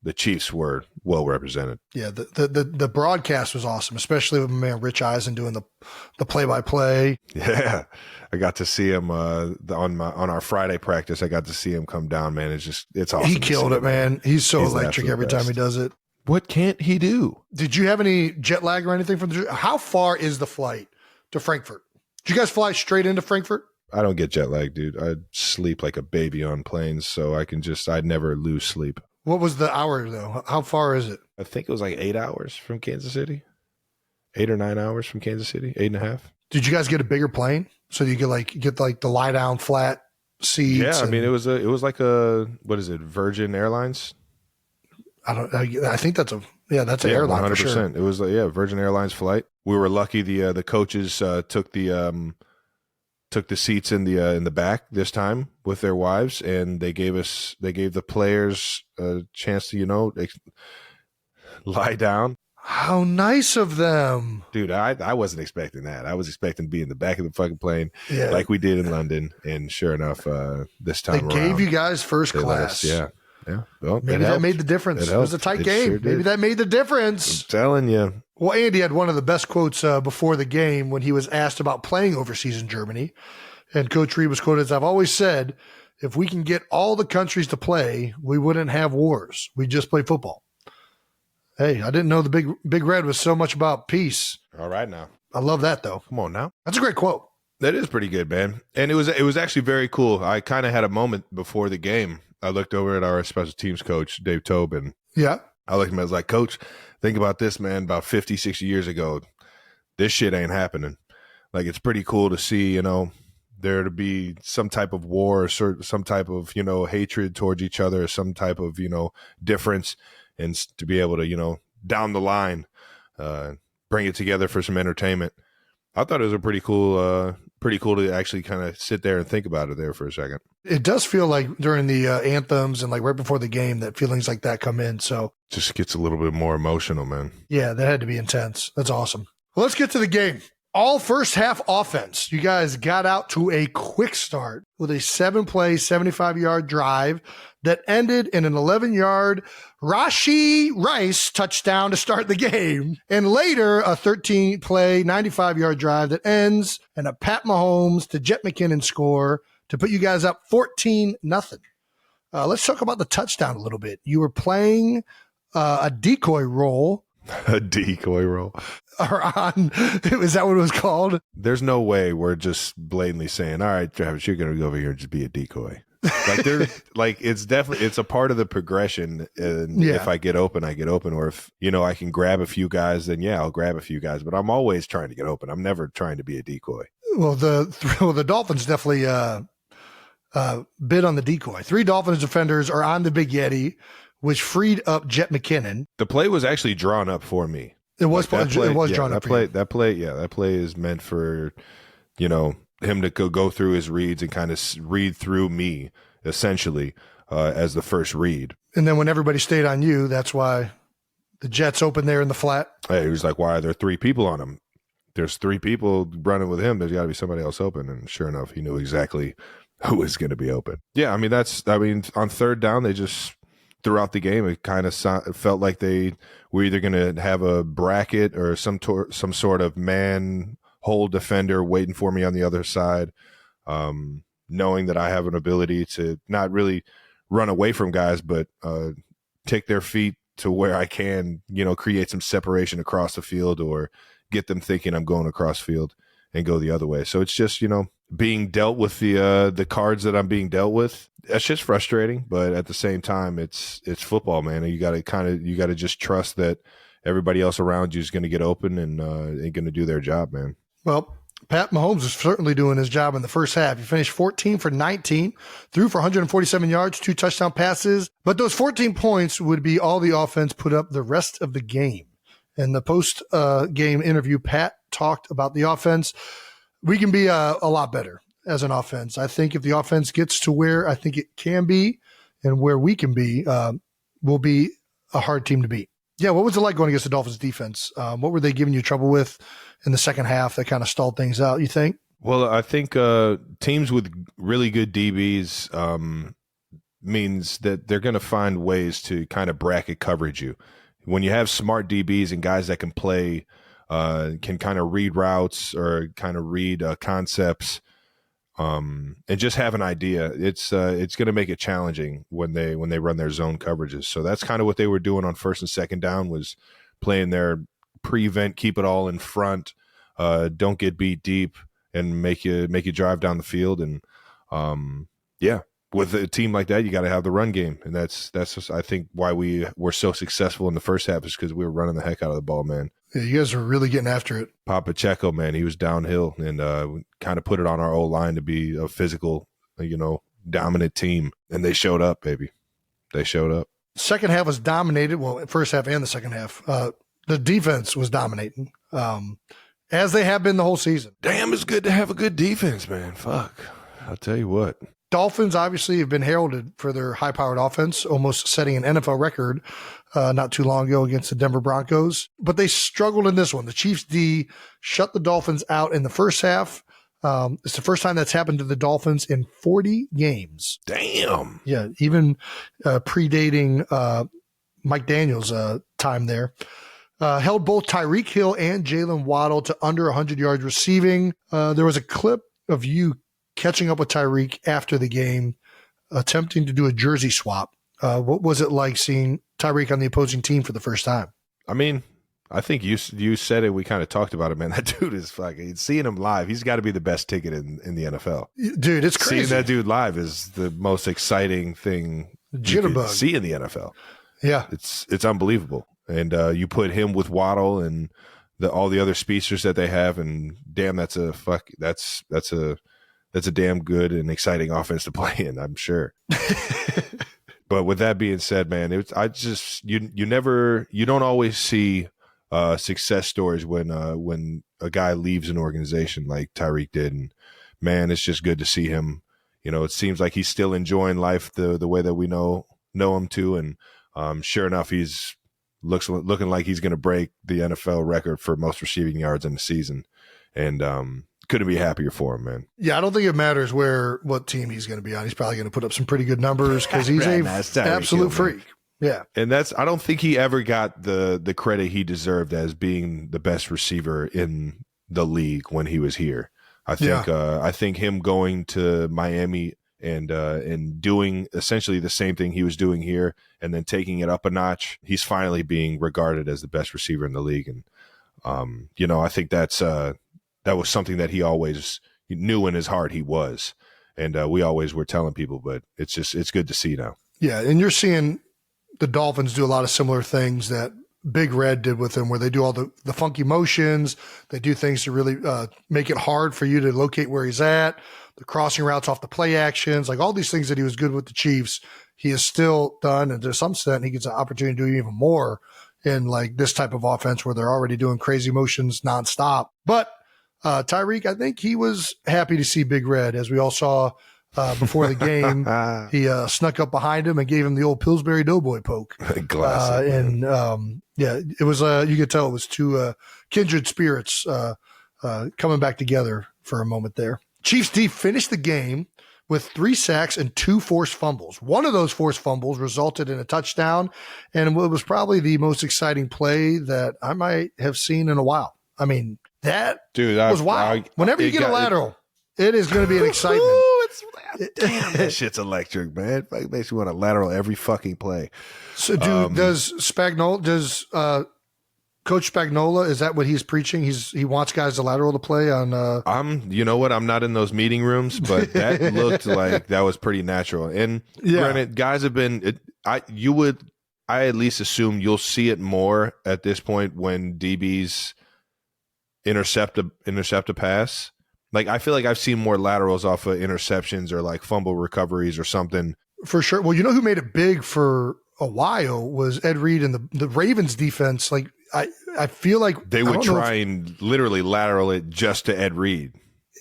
the Chiefs were well represented. Yeah, the broadcast was awesome, especially with my man Rich Eisen doing the play-by-play. Yeah, I got to see him on our Friday practice. I got to see him come down, man. It's awesome. He killed it, man. He's so electric every time he does it. What can't he do? Did you have any jet lag or anything from how far is the flight to Frankfurt? Did you guys fly straight into Frankfurt? I don't get jet lag, dude. I sleep like a baby on planes, so I'd never lose sleep. What was the hour though? How far is it? I think it was like 8 hours from Kansas City. 8 or 9 hours from Kansas City. 8.5. Did you guys get a bigger plane so you could get the lie down flat seats? Yeah, I mean it was like a what is it? Virgin Airlines. I think that's an airline 100%. For sure. It was Virgin Airlines flight. We were lucky. The coaches took the seats in the back this time with their wives, and they gave the players a chance to lie down. How nice of them, dude! I wasn't expecting that. I was expecting to be in the back of the fucking plane, like we did in London, and sure enough, this time they gave you guys first class. Yeah. Well, maybe that made the difference. It was a tight game. Sure maybe that made the difference. I'm telling you. Well, Andy had one of the best quotes before the game when he was asked about playing overseas in Germany. And Coach Reed was quoted as, "I've always said, if we can get all the countries to play, we wouldn't have wars. We just play football." Hey, I didn't know the Big Red was so much about peace. All right now. I love that though. Come on now. That's a great quote. That is pretty good, man. And it was actually very cool. I kind of had a moment before the game. I looked over at our special teams coach, Dave Tobin. Yeah. I looked at him, I was like, Coach, think about this, man. About 50, 60 years ago, this shit ain't happening. Like, it's pretty cool to see, there to be some type of war or some type of, hatred towards each other, or some type of, difference, and to be able to, down the line, bring it together for some entertainment. I thought it was a pretty cool to actually kind of sit there and think about it there for a second. It does feel like during the anthems and like right before the game that feelings like that come in. So just gets a little bit more emotional, man. Yeah, that had to be intense. That's awesome. Well, let's get to the game. All first half offense. You guys got out to a quick start with a 7-play, 75-yard drive that ended in an 11-yard Rashee Rice touchdown to start the game. And later, a 13-play, 95-yard drive that ends in a Pat Mahomes to Jet McKinnon score to put you guys up 14-0. Let's talk about the touchdown a little bit. You were playing a decoy role. A decoy role. Is that what it was called? There's no way we're just blatantly saying, all right, Travis, you're going to go over here and just be a decoy. It's a part of the progression. And if I get open, I get open. Or if, I can grab a few guys, then I'll grab a few guys. But I'm always trying to get open. I'm never trying to be a decoy. Well, the Dolphins definitely bid on the decoy. 3 Dolphins defenders are on the Big Yeti, which freed up Jet McKinnon. The play was actually drawn up for me. It was drawn up. That play is meant for, him to go through his reads and kind of read through me, essentially, as the first read. And then when everybody stayed on you, that's why the Jets opened there in the flat. Hey, he was like, why are there 3 people on him? There's 3 people running with him. There's got to be somebody else open. And sure enough, he knew exactly who was going to be open. Yeah, on third down, they just, throughout the game, it kind of felt like they were either going to have a bracket or some sort of man hold defender waiting for me on the other side, knowing that I have an ability to not really run away from guys, but take their feet to where I can, create some separation across the field or get them thinking I'm going across field and go the other way. So it's just, being dealt with the cards that I'm being dealt with. That's just frustrating, but at the same time, it's football, man. You got to just trust that everybody else around you is going to get open and going to do their job, man. Well, Pat Mahomes is certainly doing his job in the first half. He finished 14 for 19, threw for 147 yards, 2 touchdown passes. But those 14 points would be all the offense put up the rest of the game. In the post-game interview, Pat talked about the offense. We can be a lot better as an offense. I think if the offense gets to where I think it can be and where we can be, we'll be a hard team to beat. Yeah, what was it like going against the Dolphins defense? What were they giving you trouble with in the second half that kind of stalled things out, you think? Well, I think teams with really good DBs means that they're going to find ways to kind of bracket coverage you. When you have smart DBs and guys that can play, can kind of read routes or kind of read concepts, and just have an idea, it's going to make it challenging when they run their zone coverages. So that's kind of what they were doing on first and second down, was playing their prevent, keep it all in front, don't get beat deep, and make you drive down the field. And with a team like that, you got to have the run game, and that's just, I think, why we were so successful in the first half, is because we were running the heck out of the ball, man. Yeah, you guys were really getting after it. Papa Checo, man, he was downhill, and kind of put it on our O-line to be a physical, dominant team, and they showed up, baby. They showed up. Second half was dominated. Well, first half and the second half. The defense was dominating, as they have been the whole season. Damn, it's good to have a good defense, man. Fuck. I'll tell you what. Dolphins obviously have been heralded for their high-powered offense, almost setting an NFL record not too long ago against the Denver Broncos. But they struggled in this one. The Chiefs' D shut the Dolphins out in the first half. It's the first time that's happened to the Dolphins in 40 games. Damn. Yeah, even predating Mike Daniels' time there. Held both Tyreek Hill and Jalen Waddle to under 100 yards receiving. There was a clip of you catching up with Tyreek after the game, attempting to do a jersey swap. What was it like seeing Tyreek on the opposing team for the first time? I mean, I think you said it. We kind of talked about it, man. That dude is fucking, seeing him live, he's got to be the best ticket in the NFL. Dude, it's crazy. Seeing that dude live is the most exciting thing you can see in the NFL. Yeah. It's unbelievable. And you put him with Waddle and all the other speedsters that they have, and damn, that's a that's a damn good and exciting offense to play in, I'm sure. But with that being said, man, you don't always see success stories when a guy leaves an organization like Tyreek did, and man, it's just good to see him. It seems like he's still enjoying life the way that we know him to, and sure enough, he's looking like he's going to break the NFL record for most receiving yards in the season, and couldn't be happier for him, man. Yeah, I don't think it matters what team he's going to be on. He's probably going to put up some pretty good numbers because he's an absolute freak. Yeah. And I don't think he ever got the credit he deserved as being the best receiver in the league when he was here. I think him going to Miami and doing essentially the same thing he was doing here and then taking it up a notch, he's finally being regarded as the best receiver in the league. And, I think that was something that he knew in his heart he was. And we always were telling people, but it's good to see now. Yeah, and you're seeing the Dolphins do a lot of similar things that Big Red did with him, where they do all the funky motions. They do things to really make it hard for you to locate where he's at, the crossing routes off the play actions, like all these things that he was good with the Chiefs, he has still done. And to some extent, he gets an opportunity to do even more in like this type of offense where they're already doing crazy motions nonstop. But Tyreek, I think he was happy to see Big Red, as we all saw before the game. He snuck up behind him and gave him the old Pillsbury Doughboy poke. Classic, it was you could tell it was two kindred spirits coming back together for a moment there. Chiefs D finished the game with 3 sacks and 2 forced fumbles. One of those forced fumbles resulted in a touchdown, and it was probably the most exciting play that I might have seen in a while. I mean, that was wild. Whenever you get a lateral, it is going to be an excitement. Damn, that shit's electric, man. It makes you want to lateral every fucking play. So, does Coach Spagnuolo, is that what he's preaching? He wants guys to lateral to play on. You know what? I'm not in those meeting rooms, but that looked like that was pretty natural. And granted, guys have been. I at least assume you'll see it more at this point when DBs intercept a pass. Like, I feel like I've seen more laterals off of interceptions or like fumble recoveries or something. For sure. Well, you know who made it big for a while was Ed Reed and the Ravens defense. Like, I feel like they would try and literally lateral it just to Ed Reed.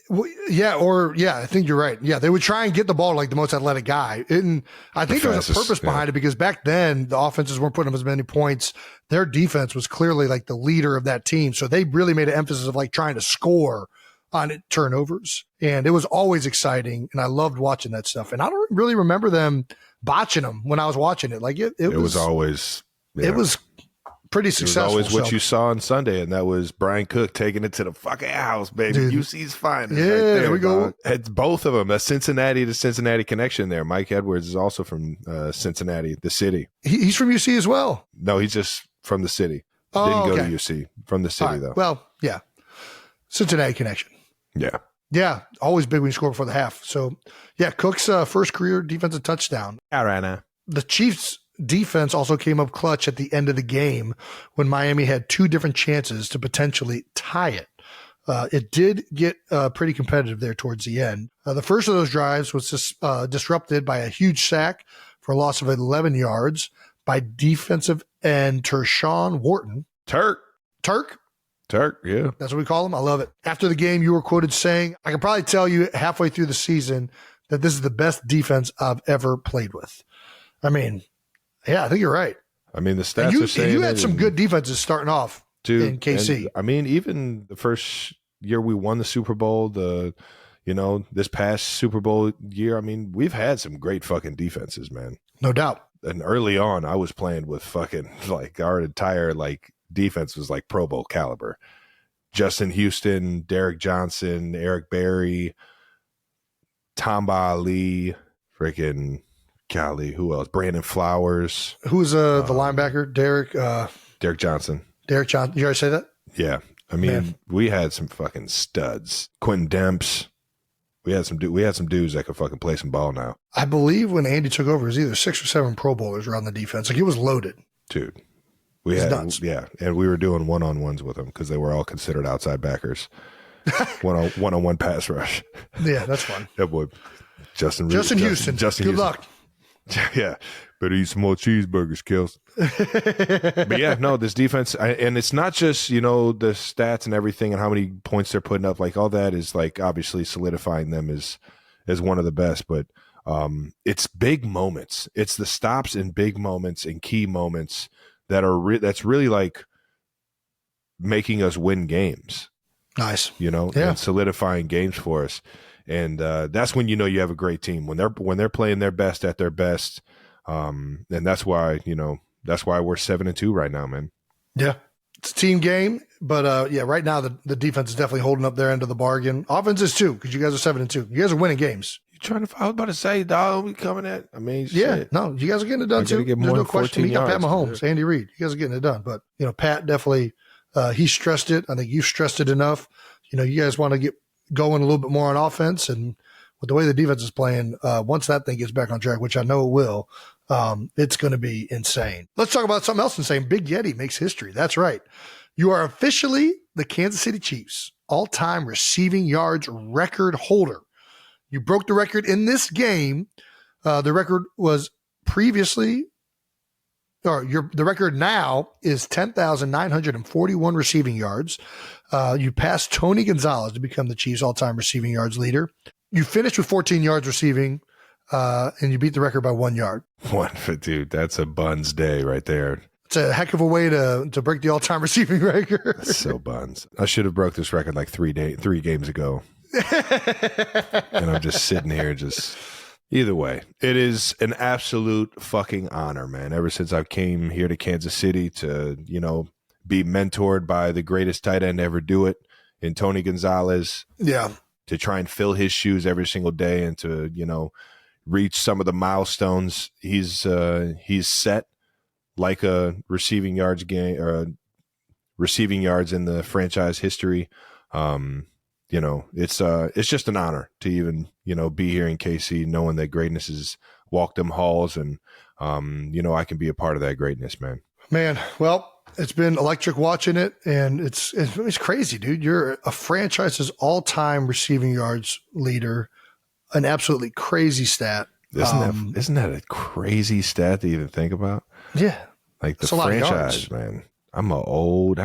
Well, I think you're right. Yeah, they would try and get the ball like the most athletic guy. And I think there was a purpose behind it because back then the offenses weren't putting up as many points. Their defense was clearly like the leader of that team. So they really made an emphasis of like trying to score on turnovers. And it was always exciting. And I loved watching that stuff. And I don't really remember them botching them when I was watching it. Like it was always, it was pretty successful. It was always what you saw on Sunday, and that was Brian Cook taking it to the fucking house, baby. Dude, UC's finest. Yeah, right there we go. It's both of them. That Cincinnati to Cincinnati connection there. Mike Edwards is also from Cincinnati, the city. He's from UC as well. No, he's just from the city. Oh, Didn't go to UC. From the city, though. Well, yeah. Cincinnati connection. Yeah. Yeah, always big when you score before the half. So, yeah, Cook's first career defensive touchdown. Arana. The Chiefs' defense also came up clutch at the end of the game when Miami had 2 different chances to potentially tie it. It did get pretty competitive there towards the end. The first of those drives was disrupted by a huge sack for a loss of 11 yards by defensive end Tershawn Wharton. Turk, yeah. That's what we call him. I love it. After the game, you were quoted saying, "I can probably tell you halfway through the season that this is the best defense I've ever played with." I mean, yeah, I think you're right. I mean, the stats are saying you had some good defenses starting off in KC. And, I mean, even the first year we won the Super Bowl, this past Super Bowl year, I mean, we've had some great fucking defenses, man. No doubt. And early on, I was playing with fucking like our entire like defense was like Pro Bowl caliber. Justin Houston, Derek Johnson, Eric Berry, Tamba Ali, freaking golly, who else? Brandon Flowers. Who's the linebacker? Derek Johnson. Derek Johnson. You already say that? Yeah. I mean, we had some fucking studs. Quentin Demps. We had some dudes that could fucking play some ball now. I believe when Andy took over, it was either 6 or 7 Pro Bowlers around the defense. Like, it was loaded. Dude. We had nuts. Yeah, and we were doing one-on-ones with them because they were all considered outside backers. one-on-one pass rush. Yeah, that's fun. That boy, Justin Houston. Good luck. Yeah, better eat some more cheeseburgers, Kelce. But yeah, no, this defense, and it's not just the stats and everything and how many points they're putting up. Like all that is like obviously solidifying them as one of the best. But it's big moments. It's the stops in big moments and key moments that are that's really like making us win games. Nice, and solidifying games for us. And that's when you have a great team when they're playing their best at their best. And that's why we're 7-2 right now, man. Yeah, it's a team game, but right now the defense is definitely holding up their end of the bargain. Offense is too, because you guys are 7-2. You guys are winning games. I was about to say, dog, we coming at. I mean, shit. No, you guys are getting it done too. There's no question. You got Pat Mahomes, Andy Reid. You guys are getting it done. But Pat definitely he stressed it. I think you've stressed it enough. You guys want to get going a little bit more on offense, and with the way the defense is playing, once that thing gets back on track, which I know it will, it's going to be insane. Let's talk about something else insane. Big Yeti makes history. That's right. You are officially the Kansas City Chiefs all-time receiving yards record holder. You broke the record in this game. The record was previously, the record now is 10,941 receiving yards. You passed Tony Gonzalez to become the Chiefs' all-time receiving yards leader. You finished with 14 yards receiving, and you beat the record by 1 yard. Dude, that's a buns day right there. It's a heck of a way to break the all-time receiving record. That's so buns. I should have broke this record like 3 games ago. And I'm just sitting here either way. It is an absolute fucking honor, man. Ever since I came here to Kansas City to, be mentored by the greatest tight end to ever do it in Tony Gonzalez. Yeah. To try and fill his shoes every single day and to, reach some of the milestones he's set, like a receiving yards game or receiving yards in the franchise history. It's just an honor to even, be here in KC, knowing that greatness has walked them halls and, I can be a part of that greatness, man. Man, well, it's been electric watching it, and it's crazy, dude. You're a franchise's all-time receiving yards leader, an absolutely crazy stat. Isn't that a crazy stat to even think about? Yeah. Like the franchise, man. I'm an old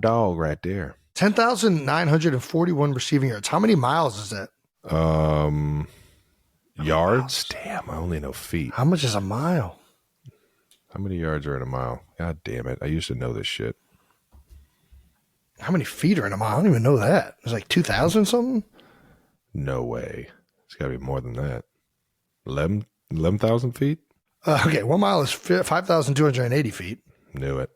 dog right there. 10,941 receiving yards. How many miles is that? Yards? Damn, I only know feet. How much is a mile? How many yards are in a mile? God damn it. I used to know this shit. How many feet are in a mile? I don't even know that. It's like 2,000 something? No way. It's got to be more than that. 11,000 feet? Okay, 1 mile is 5,280 feet. Knew it.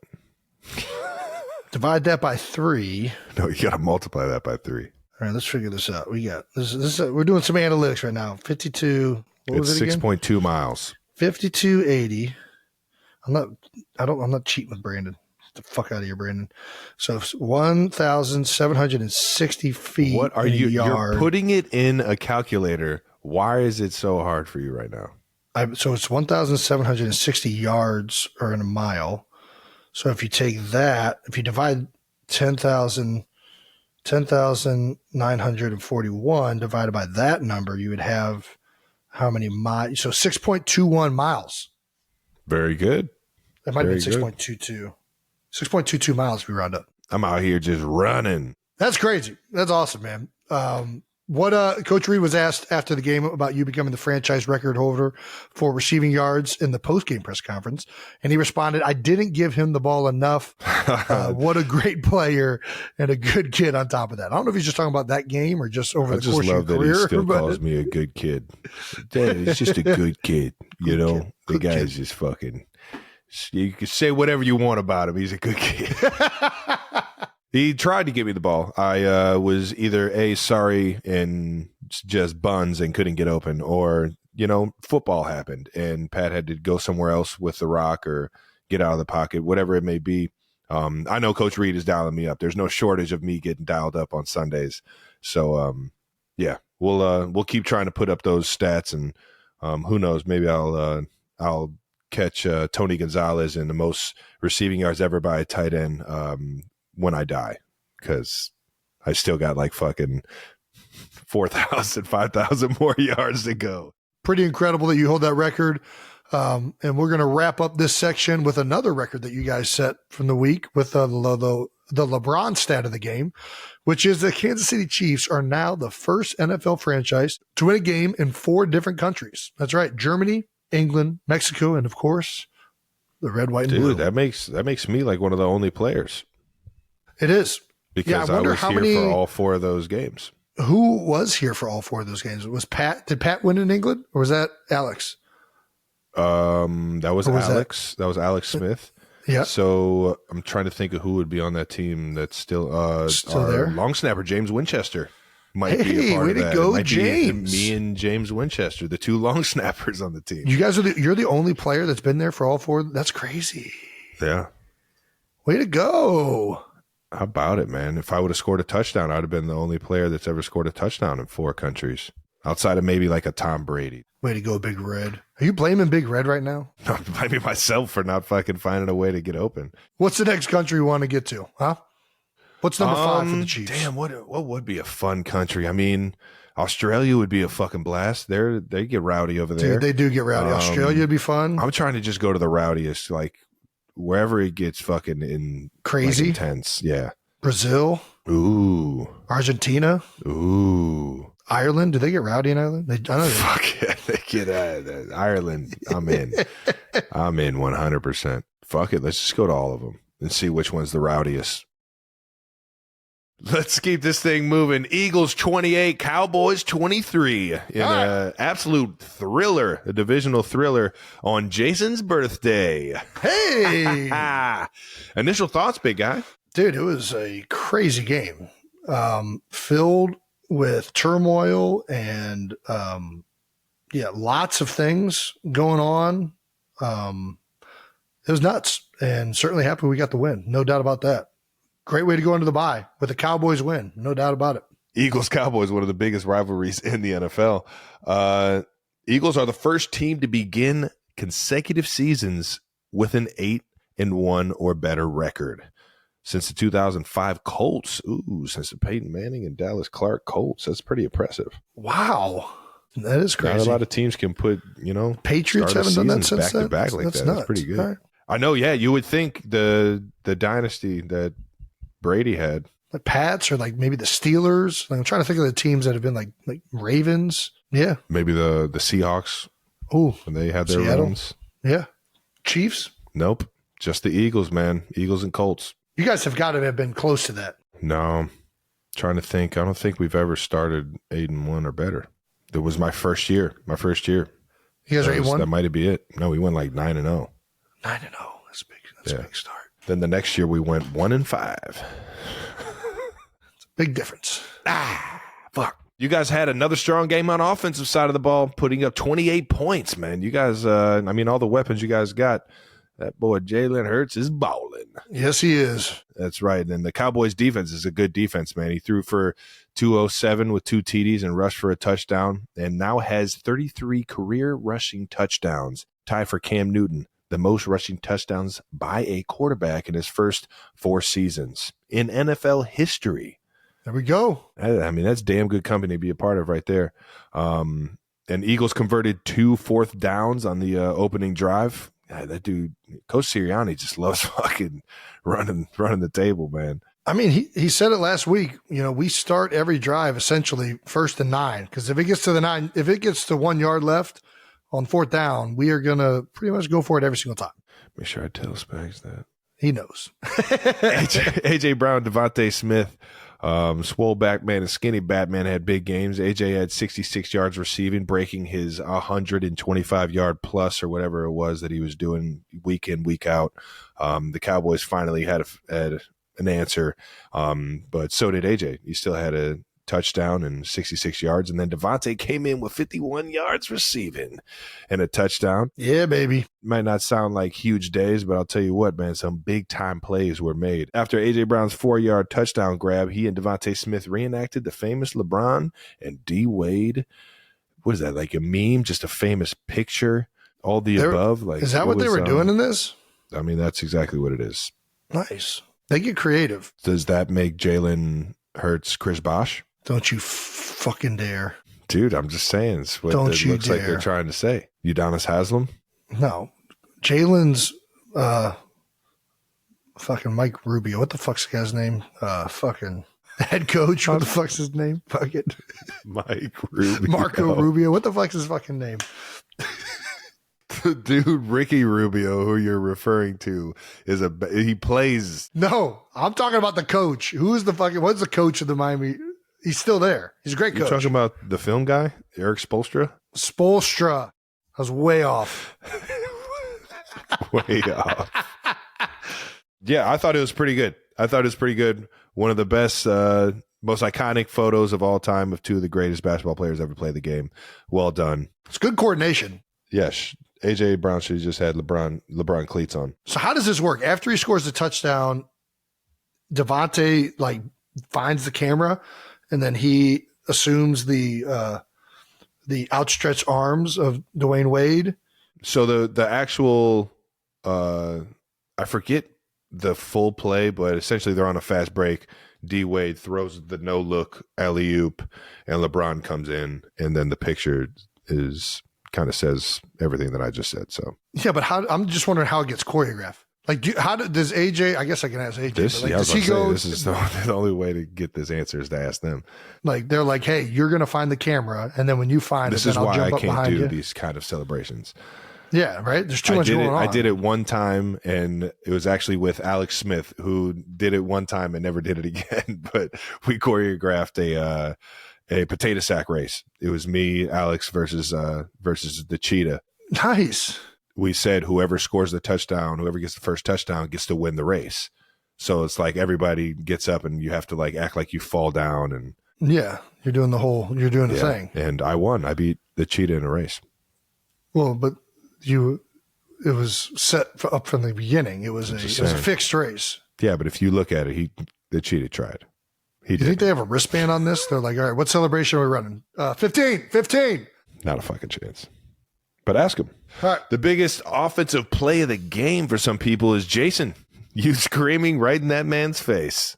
Divide that by 3. No, you got to multiply that by 3. All right, let's figure this out. We got this. We're doing some analytics right now. 52. What was it again? 6.2 miles. 5280. I'm not cheating with Brandon. Get the fuck out of here, Brandon. So 1,760 feet. What are you? You're putting it in a calculator. Why is it so hard for you right now? So it's 1,760 yards or in a mile. So if you take that, if you divide 10,941 divided by that number, you would have how many miles? So 6.21 miles. Very good. That might be 6.22. 6.22 miles if we round up. I'm out here just running. That's crazy. That's awesome, man. Coach Reid was asked after the game about you becoming the franchise record holder for receiving yards in the post-game press conference, and he responded, "I didn't give him the ball enough. What a great player and a good kid on top of that." I don't know if he's just talking about that game or just over the course of your career. I just love that he still calls me a good kid. Dad, he's just a good kid. The guy's just fucking – you can say whatever you want about him. He's a good kid. He tried to give me the ball. I was either sorry and just buns and couldn't get open, or football happened and Pat had to go somewhere else with the rock or get out of the pocket, whatever it may be. I know Coach Reid is dialing me up. There's no shortage of me getting dialed up on Sundays. So we'll keep trying to put up those stats, and who knows? Maybe I'll catch Tony Gonzalez in the most receiving yards ever by a tight end when I die, because I still got like fucking 4,000, 5,000 more yards to go. Pretty incredible that you hold that record. And we're going to wrap up this section with another record that you guys set from the week with the LeBron stat of the game, which is the Kansas City Chiefs are now the first NFL franchise to win a game in 4 different countries. That's right. Germany, England, Mexico, and of course, the red, white, and blue. Dude, that makes me like one of the only players. It is. Because I was here for all 4 of those games. Who was here for all 4 of those games? Was Pat? Did Pat win in England, or was that Alex? That was Alex. That was Alex Smith. Yeah. So I'm trying to think of who would be on that team that's still there. Long snapper James Winchester might be a part of that. Way to go, might James! Be me and James Winchester, the 2 long snappers on the team. You guys you're the only player that's been there for all 4. That's crazy. Yeah. Way to go! How about it, man? If I would have scored a touchdown, I'd have been the only player that's ever scored a touchdown in 4 countries, outside of maybe like a Tom Brady. Way to go, Big Red. Are you blaming Big Red right now? I'm blaming myself for not fucking finding a way to get open. What's the next country you want to get to, huh? What's number 5 for the Chiefs? Damn, what would be a fun country? I mean, Australia would be a fucking blast. They get rowdy over there. Dude, they do get rowdy. Australia would be fun. I'm trying to just go to the rowdiest, like wherever it gets fucking in crazy, like, intense. Yeah. Brazil. Ooh. Argentina. Ooh. Ireland. Do they get rowdy in Ireland? I don't know. Fuck yeah, they get Ireland. I'm in. I'm in 100%. Fuck it. Let's just go to all of them and see which one's the rowdiest. Let's keep this thing moving. Eagles 28, Cowboys 23 in an absolute thriller, a divisional thriller on Jason's birthday. Hey! Initial thoughts, big guy? Dude, it was a crazy game, filled with turmoil and, lots of things going on. It was nuts, and certainly happy we got the win. No doubt about that. Great way to go into the bye with the Cowboys win. No doubt about it. Eagles-Cowboys, one of the biggest rivalries in the NFL. Eagles are the first team to begin consecutive seasons with an 8-1 or better record. Since the 2005 Colts. Ooh, since the Peyton Manning and Dallas Clark Colts. That's pretty impressive. Wow. That is crazy. Not a lot of teams can put, Patriots haven't done that since back to back like that. Nuts. That's pretty good. Right. I know, yeah. You would think the dynasty that Brady had. The Pats or like maybe the Steelers. Like, I'm trying to think of the teams that have been like Ravens. Yeah. Maybe the Seahawks. Oh. When they had their Seattle. runs. Yeah. Chiefs? Nope. Just the Eagles, man. Eagles and Colts. You guys have got to have been close to that. No. Trying to think. I don't think we've ever started 8-1 or better. It was my first year. You guys are 8-1? That might be it. No, we went like 9-0. 9-0. That's big. That's a big start. Then the next year we went 1-5. It's a big difference. Fuck. You guys had another strong game on offensive side of the ball, putting up 28 points, man. You guys, all the weapons you guys got. That boy Jalen Hurts is balling. Yes, he is. That's right. And the Cowboys defense is a good defense, man. He threw for 207 with 2 TDs and rushed for a touchdown, and now has 33 career rushing touchdowns, tied for Cam Newton, the most rushing touchdowns by a quarterback in his first 4 seasons in NFL history. There we go. I mean, that's damn good company to be a part of right there. And Eagles converted 2 fourth downs on the opening drive. God, that dude, Coach Sirianni, just loves fucking running the table, man. I mean, he said it last week. We start every drive essentially 1st and 9, because if it gets to 1 yard left on 4th down, we are gonna pretty much go for it every single time. Make sure I tell Spags that he knows. AJ Brown, Devontae Smith. Swole Batman and Skinny Batman had big games. AJ had 66 yards receiving, breaking his 125-yard plus or whatever it was that he was doing week in, week out. The Cowboys finally had an answer, but so did AJ. He still had a touchdown and 66 yards, and then Devontae came in with 51 yards receiving and a touchdown. Yeah, baby. Might not sound like huge days, but I'll tell you what, man, some big-time plays were made. After A.J. Brown's 4-yard touchdown grab, he and Devontae Smith reenacted the famous LeBron and D-Wade. What is that, like a meme, just a famous picture, all the above? Like, is that what they were doing in this? I mean, that's exactly what it is. Nice. They get creative. Does that make Jalen Hurts, Chris Bosh. Don't you fucking dare. Dude, I'm just saying. It's what Don't it you looks like dare. they're trying to say. Udonis Haslam? No. Jalen's fucking Mike Rubio. What the fuck's the guy's name? Fucking head coach. What the fuck's his name? Fucking Mike Rubio. Marco Rubio. What the fuck's his fucking name? The dude Ricky Rubio, who you're referring to, he plays. No, I'm talking about the coach. What's the coach of the Miami? He's still there. He's a great You're coach. talking about the film guy, Eric Spoelstra? Spoelstra. I was way off. Way off. Yeah, I thought it was pretty good. One of the best, most iconic photos of all time of two of the greatest basketball players ever played the game. Well done. It's good coordination. Yes. AJ Brown should have just had LeBron cleats on. So how does this work? After he scores the touchdown, Devontae finds the camera, and then he assumes the outstretched arms of Dwayne Wade. So the actual, I forget the full play, but essentially they're on a fast break. D Wade throws the no look alley-oop, and LeBron comes in, and then the picture kind of says everything that I just said. So yeah, but I'm just wondering how it gets choreographed. Like, does AJ? I guess I can ask AJ. Does he go? This is the only way to get this answer is to ask them. Like, they're like, hey, you're going to find the camera, and then when you find this it, is then I'll why jump I up can't behind do you. these kind of celebrations. Yeah, right. There's too much going on. I did it one time, and it was actually with Alex Smith, who did it one time and never did it again. But we choreographed a potato sack race. It was me, Alex versus the cheetah. Nice. We said whoever scores the touchdown, whoever gets the first touchdown gets to win the race. So it's like everybody gets up and you have to like act like you fall down and yeah, you're doing the thing. And I won. I beat the cheetah in a race. Well, but it was set up from the beginning. It was a fixed race. Yeah, but if you look at it, the cheetah tried. You think they have a wristband on this? They're like, all right, what celebration are we running? 15. Not a fucking chance. But ask him. All right. The biggest offensive play of the game for some people is Jason. You screaming right in that man's face.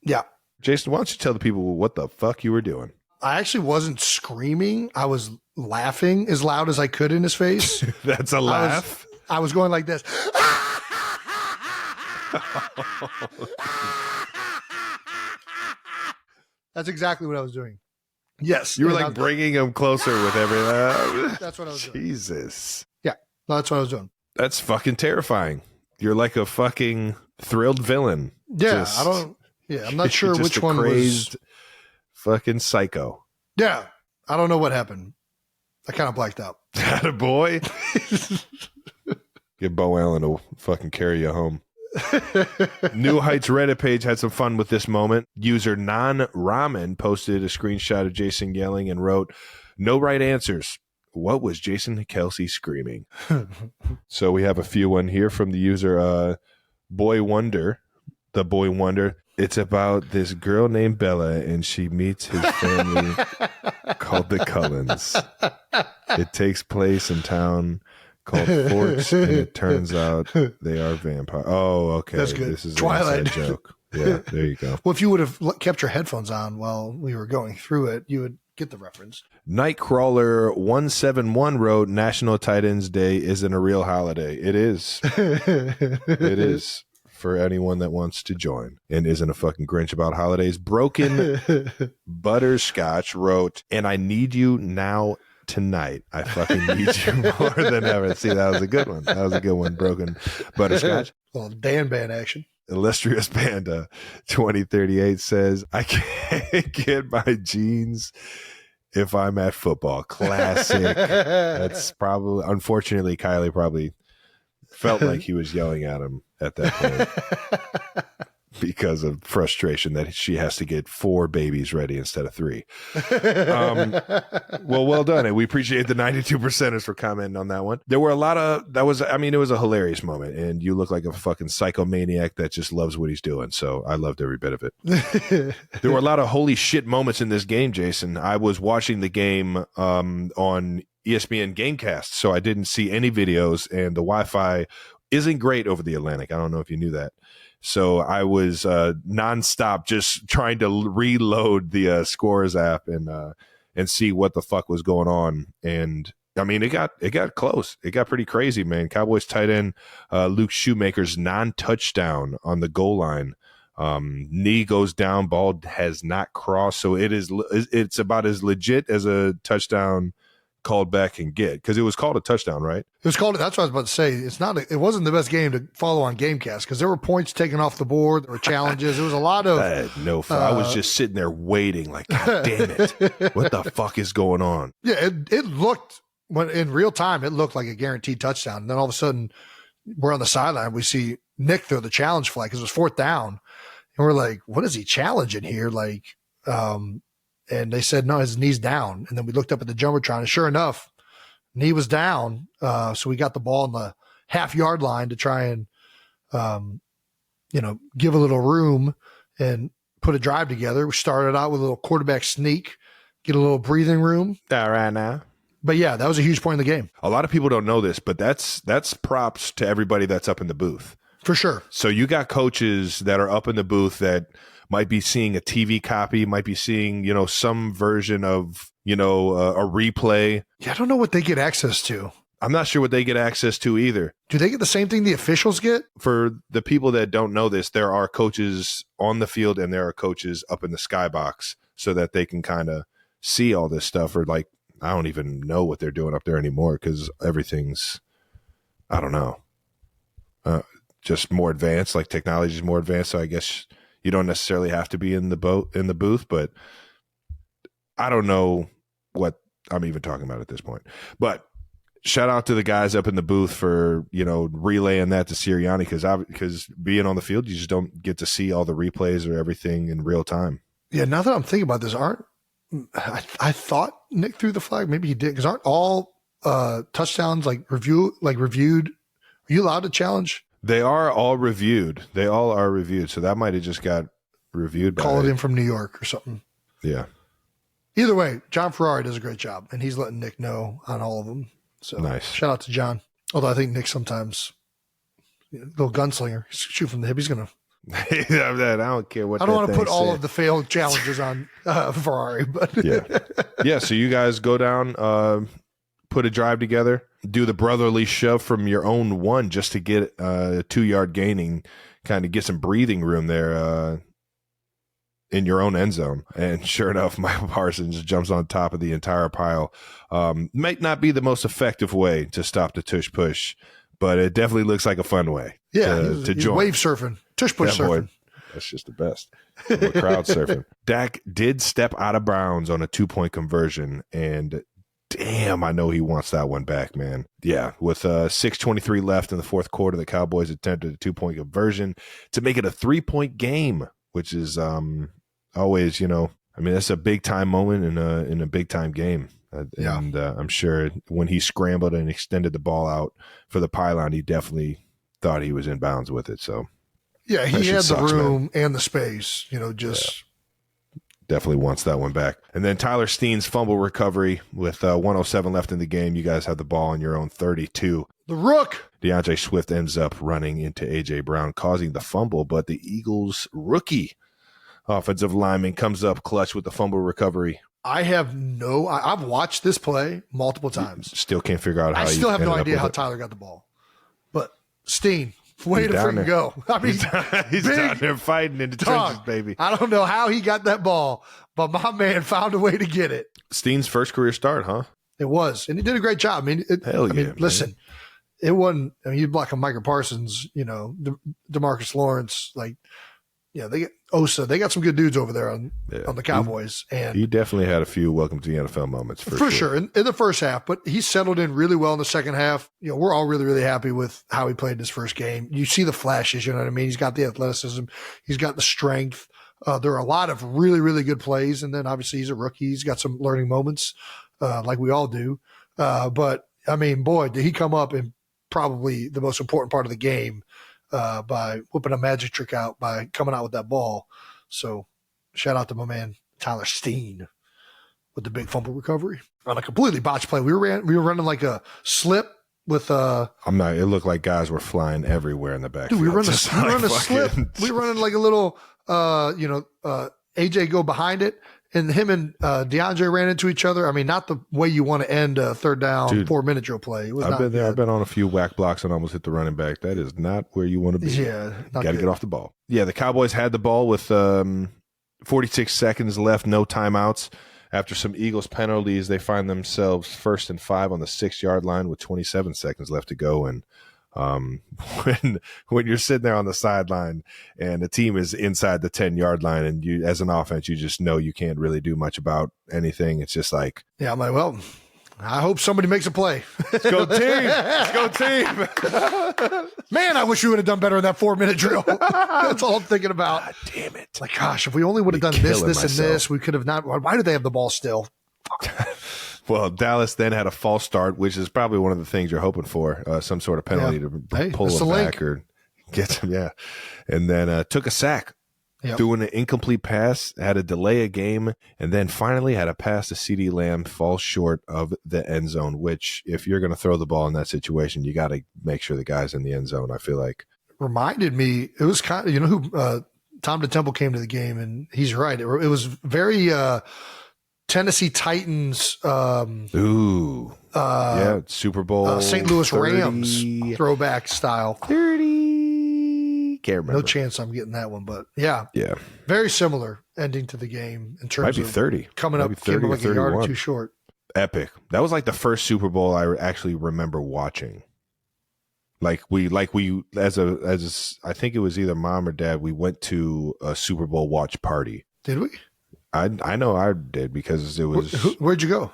Yeah. Jason, why don't you tell the people what the fuck you were doing? I actually wasn't screaming. I was laughing as loud as I could in his face. That's a laugh? I was going like this. That's exactly what I was doing. Yes. You were like bringing him closer with everything. That's what I was doing. Jesus. Yeah. No, that's what I was doing. That's fucking terrifying. You're like a fucking thrilled villain. Yeah. I'm not sure which one crazed fucking psycho. Yeah. I don't know what happened. I kind of blacked out. Attaboy. Get Bo Allen to fucking carry you home. New Heights Reddit page had some fun with this moment. User Non-Ramen posted a screenshot of Jason yelling and wrote, "No right answers. What was Jason Kelce screaming?" So we have a few one here from the user Boy Wonder. The Boy Wonder. It's about this girl named Bella, and she meets his family called the Cullens. It takes place in town called Forks, and it turns out they are vampires. Oh, okay. That's good. This is Twilight an inside joke. Yeah, there you go. Well, if you would have kept your headphones on while we were going through it, you would get the reference. Nightcrawler 171 wrote, "National Tight Ends Day isn't a real holiday." It is. It is. For anyone that wants to join and isn't a fucking Grinch about holidays. Broken Butterscotch wrote, "And I need you now tonight. I fucking need you more than ever." See, that was a good one. That was a good one. Broken Butterscotch. Well, Dan Band action. Illustrious Panda 2038 says, "I can't get my jeans if I'm at football." Classic. That's probably, unfortunately, Kylie probably felt like he was yelling at him at that point because of frustration that she has to get 4 babies ready instead of 3. Well done. And we appreciate the 92%ers for commenting on that one. There were a lot of, it was a hilarious moment, and you look like a fucking psychomaniac that just loves what he's doing. So I loved every bit of it. There were a lot of holy shit moments in this game, Jason. I was watching the game on ESPN Gamecast, so I didn't see any videos, and the Wi-Fi isn't great over the Atlantic. I don't know if you knew that. So I was nonstop just trying to reload the Scores app and see what the fuck was going on. And I mean, it got close. It got pretty crazy, man. Cowboys tight end Luke Shoemaker's non-touchdown on the goal line. Knee goes down, ball has not crossed, so it's about as legit as a touchdown called back can get, because it was called a touchdown, right? It was called. That's what I was about to say. It wasn't the best game to follow on GameCast because there were points taken off the board. There were challenges. There was a lot of. I was just sitting there waiting, like, God damn it, what the fuck is going on? Yeah, it looked when in real time. It looked like a guaranteed touchdown, and then all of a sudden, we're on the sideline. We see Nick throw the challenge flag because it was fourth down. And we're like, what is he challenging here? Like, and they said, no, his knee's down. And then we looked up at the Jumbotron, and sure enough, knee was down. So we got the ball on the half-yard line to try and, give a little room and put a drive together. We started out with a little quarterback sneak, get a little breathing room. All right now. But yeah, that was a huge point in the game. A lot of people don't know this, but that's props to everybody that's up in the booth. For sure. So you got coaches that are up in the booth that might be seeing a TV copy, might be seeing, some version of, a replay. Yeah, I don't know what they get access to. I'm not sure what they get access to either. Do they get the same thing the officials get? For the people that don't know this, there are coaches on the field and there are coaches up in the skybox so that they can kind of see all this stuff. Or like, I don't even know what they're doing up there anymore because everything's, I don't know. Just more advanced, like technology is more advanced. So I guess you don't necessarily have to be in the booth, but I don't know what I'm even talking about at this point. But shout out to the guys up in the booth for, relaying that to Sirianni because being on the field, you just don't get to see all the replays or everything in real time. Yeah. Now that I'm thinking about this, I thought Nick threw the flag. Maybe he did, because aren't all touchdowns reviewed? Are you allowed to challenge? They are all reviewed. They all are reviewed. So that might have just got reviewed. Call it in from New York or something. Yeah. Either way, John Ferrari does a great job, and he's letting Nick know on all of them. So nice. Shout out to John. Although I think Nick sometimes, little gunslinger, shoot from the hip. He's going to. I don't care what. I don't want to put all of the failed challenges on Ferrari, but yeah. So you guys go down, put a drive together, do the brotherly shove from your own one just to get a 2-yard gaining, kind of get some breathing room there in your own end zone. And sure enough, Michael Parsons jumps on top of the entire pile. Might not be the most effective way to stop the tush push, but it definitely looks like a fun way. Yeah, to he's join. Wave surfing, tush push surfing. Boy, that's just the best. Crowd surfing. Dak did step out of bounds on a 2-point conversion, and damn, I know he wants that one back, man. Yeah, with 6:23 left in the fourth quarter, the Cowboys attempted a 2-point conversion to make it a 3-point game, which is always, that's a big time moment in a big time game. And I'm sure when he scrambled and extended the ball out for the pylon, he definitely thought he was in bounds with it. So yeah, he had the room and the space, definitely wants that one back. And then Tyler Steen's fumble recovery with 1:07 left in the game. You guys have the ball on your own 32. The Rook. DeAndre Swift ends up running into A.J. Brown, causing the fumble, but the Eagles' rookie offensive lineman comes up clutch with the fumble recovery. I've watched this play multiple times. Still can't figure out how. I still have no idea how Tyler got the ball. But Steen, way to freaking go. I mean, he's down there fighting in the trenches, baby. I don't know how he got that ball, but my man found a way to get it. Steen's first career start, huh? It was, and he did a great job. Listen, it wasn't. You block a Micah Parsons, DeMarcus Lawrence, they get Osa. They got some good dudes over there on the Cowboys, and he definitely had a few welcome to the NFL moments for sure in the first half. But he settled in really well in the second half. We're all really, really happy with how he played his first game. You see the flashes. You know what I mean? He's got the athleticism. He's got the strength. There are a lot of really, really good plays, and then obviously he's a rookie. He's got some learning moments, like we all do. But I mean, boy, did he come up in probably the most important part of the game. By whipping a magic trick out by coming out with that ball. So shout out to my man, Tyler Steen, with the big fumble recovery on a completely botched play. We were running like a slip with I'm not. It looked like guys were flying everywhere in the backfield. dude, we run Just a like slip. We running like a little AJ go behind it, and him and DeAndre ran into each other. I mean, not the way you want to end a third down, Dude, 4-minute drill play. It was I've not been there. good. I've been on a few whack blocks and almost hit the running back. That is not where you want to be. Yeah, Got to get off the ball. Yeah, the Cowboys had the ball with 46 seconds left, no timeouts. After some Eagles penalties, they find themselves 1st and 5 on the 6-yard line with 27 seconds left to go. And when you're sitting there on the sideline and the team is inside the 10-yard line, and you, as an offense, you just know you can't really do much about anything. It's just like, yeah, I'm like, well, I hope somebody makes a play. let's go team. Let's go team. Man, I wish we would have done better in that 4-minute drill. That's all I'm thinking about. God damn it. Like, gosh, if we only would have done this, killing and this, we could have not. Why do they have the ball still? Well, Dallas then had a false start, which is probably one of the things you're hoping for, some sort of penalty to pull them back or get them, yeah. And then took a sack, threw an incomplete pass, had to delay a game, and then finally had a pass to CeeDee Lamb fall short of the end zone, which if you're going to throw the ball in that situation, you got to make sure the guy's in the end zone, I feel like. Reminded me, it was kind of, who Tom DeTemple came to the game, and he's right. It was very Tennessee Titans. Super Bowl. St. Louis 30. Rams throwback style. 30. Can't remember. No chance I'm getting that one, but yeah. Yeah. Very similar ending to the game in terms Might be of 30. Coming Might up, be 30 came or up like a yard or 31. two short. Epic. That was like the first Super Bowl I actually remember watching. I think it was either mom or dad. We went to a Super Bowl watch party. Did we? I know I did because it was. Where'd you go?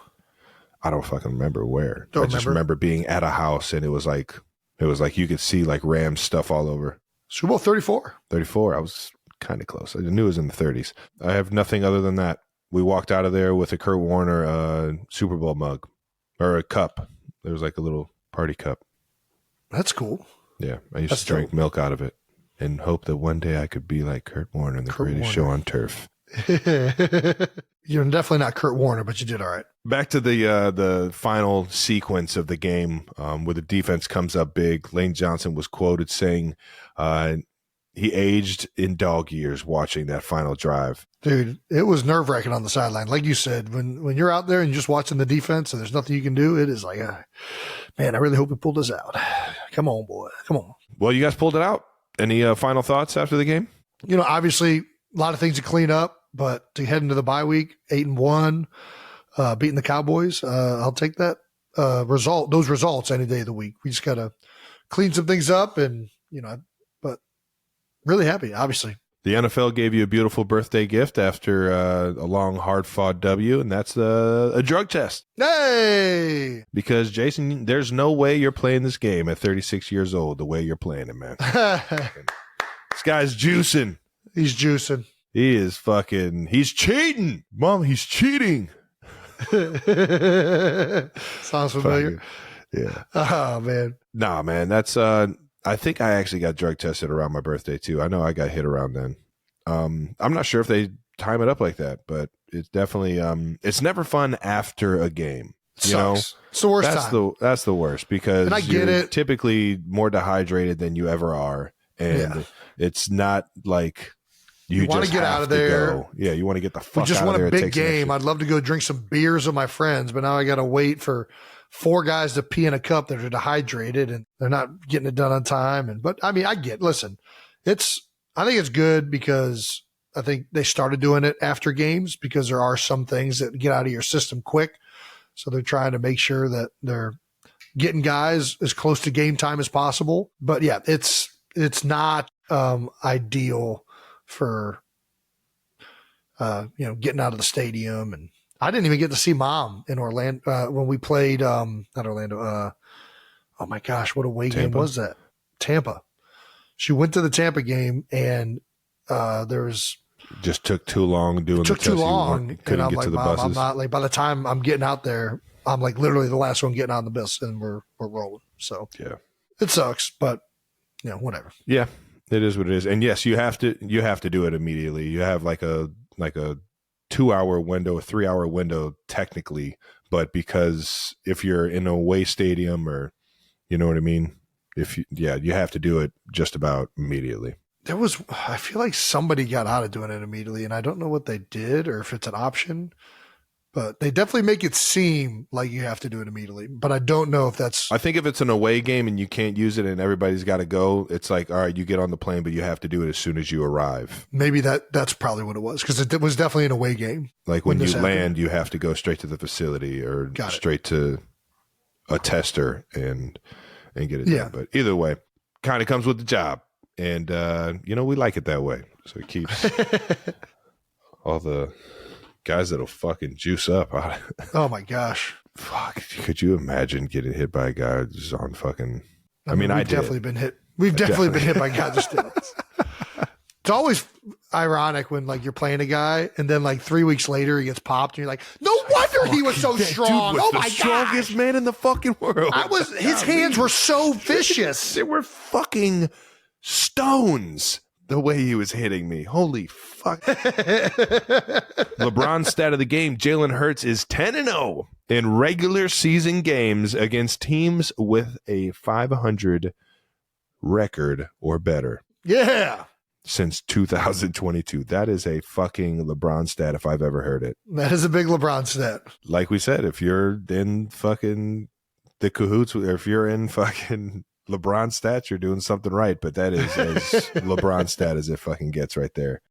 I don't fucking remember where. Don't I just remember being at a house and it was like you could see like Rams stuff all over. Super Bowl 34. 34. I was kind of close. I knew it was in the 30s. I have nothing other than that. We walked out of there with a Kurt Warner Super Bowl mug or a cup. There was like a little party cup. That's cool. Yeah, I used to drink milk out of it and hope that one day I could be like Kurt Warner in the greatest show on turf. You're definitely not Kurt Warner, but you did all right. Back to the final sequence of the game where the defense comes up big. Lane Johnson was quoted saying he aged in dog years watching that final drive. Dude, it was nerve-wracking on the sideline. Like you said, when you're out there and you're just watching the defense and there's nothing you can do, it is like, man, I really hope we pulled this out. Come on, boy. Come on. Well, you guys pulled it out. Any final thoughts after the game? Obviously, a lot of things to clean up, but to head into the bye week, 8-1, beating the Cowboys, I'll take that those results any day of the week. We just got to clean some things up and, but really happy, obviously. The NFL gave you a beautiful birthday gift after a long, hard-fought W, and that's a drug test. Hey! Because, Jason, there's no way you're playing this game at 36 years old the way you're playing it, man. This guy's juicing. He's juicing. He is he's cheating. Mom, he's cheating. Sounds familiar. Yeah. Oh, man. Nah, man, that's I think I actually got drug tested around my birthday too. I know I got hit around then. I'm not sure if they time it up like that, but it's definitely it's never fun after a game. It's the worst time. That's the worst because and I get you're it. Typically more dehydrated than you ever are, and it's not like you want to get out of there. Go. Yeah, you want to get the fuck. We just out want of there. a big game. I'd love to go drink some beers with my friends, but now I got to wait for 4 guys to pee in a cup that are dehydrated and they're not getting it done on time. But I mean, I think it's good because I think they started doing it after games because there are some things that get out of your system quick. So they're trying to make sure that they're getting guys as close to game time as possible. But yeah, it's not ideal for, getting out of the stadium. And I didn't even get to see Mom in Orlando when we played, not Orlando. Oh my gosh, what away game was that? Tampa. She went to the Tampa game and there was just took too long doing. Took too long. Couldn't I'm get like, to the Mom, buses. I'm not like by the time I'm getting out there, I'm like literally the last one getting on the bus and we're rolling. So yeah, it sucks, but whatever. Yeah, it is what it is. And yes, you have to do it immediately. You have like a 2-hour window, a 3-hour window technically, but because if you're in a away stadium or You know what I mean? You have to do it just about immediately. I feel like somebody got out of doing it immediately, and I don't know what they did or if it's an option, but they definitely make it seem like you have to do it immediately. But I don't know if that's. I think if it's an away game and you can't use it and everybody's got to go, it's like, all right, you get on the plane, but you have to do it as soon as you arrive. Maybe that's probably what it was, because it was definitely an away game. Like when you land, you have to go straight to the facility or straight to a tester and get it done. But either way, kind of comes with the job. And, we like it that way. So it keeps all the guys that'll fucking juice up. Oh, my gosh. Fuck. Could you imagine getting hit by a guy who's on fucking... We've definitely been hit. We've definitely been hit by guys with steroids. It's always ironic when, like, you're playing a guy and then, like, 3 weeks later he gets popped and you're like, no wonder he was so strong. Dude was the strongest man in the fucking world. His hands were so vicious. They were fucking stones the way he was hitting me. Holy fuck. LeBron's stat of the game, Jalen Hurts is 10-0 in regular season games against teams with a 500 record or better. Yeah. Since 2022. That is a fucking LeBron stat if I've ever heard it. That is a big LeBron stat. Like we said, if you're in fucking the cahoots, or if you're in fucking LeBron stats, you're doing something right. But that is as LeBron stat as it fucking gets right there.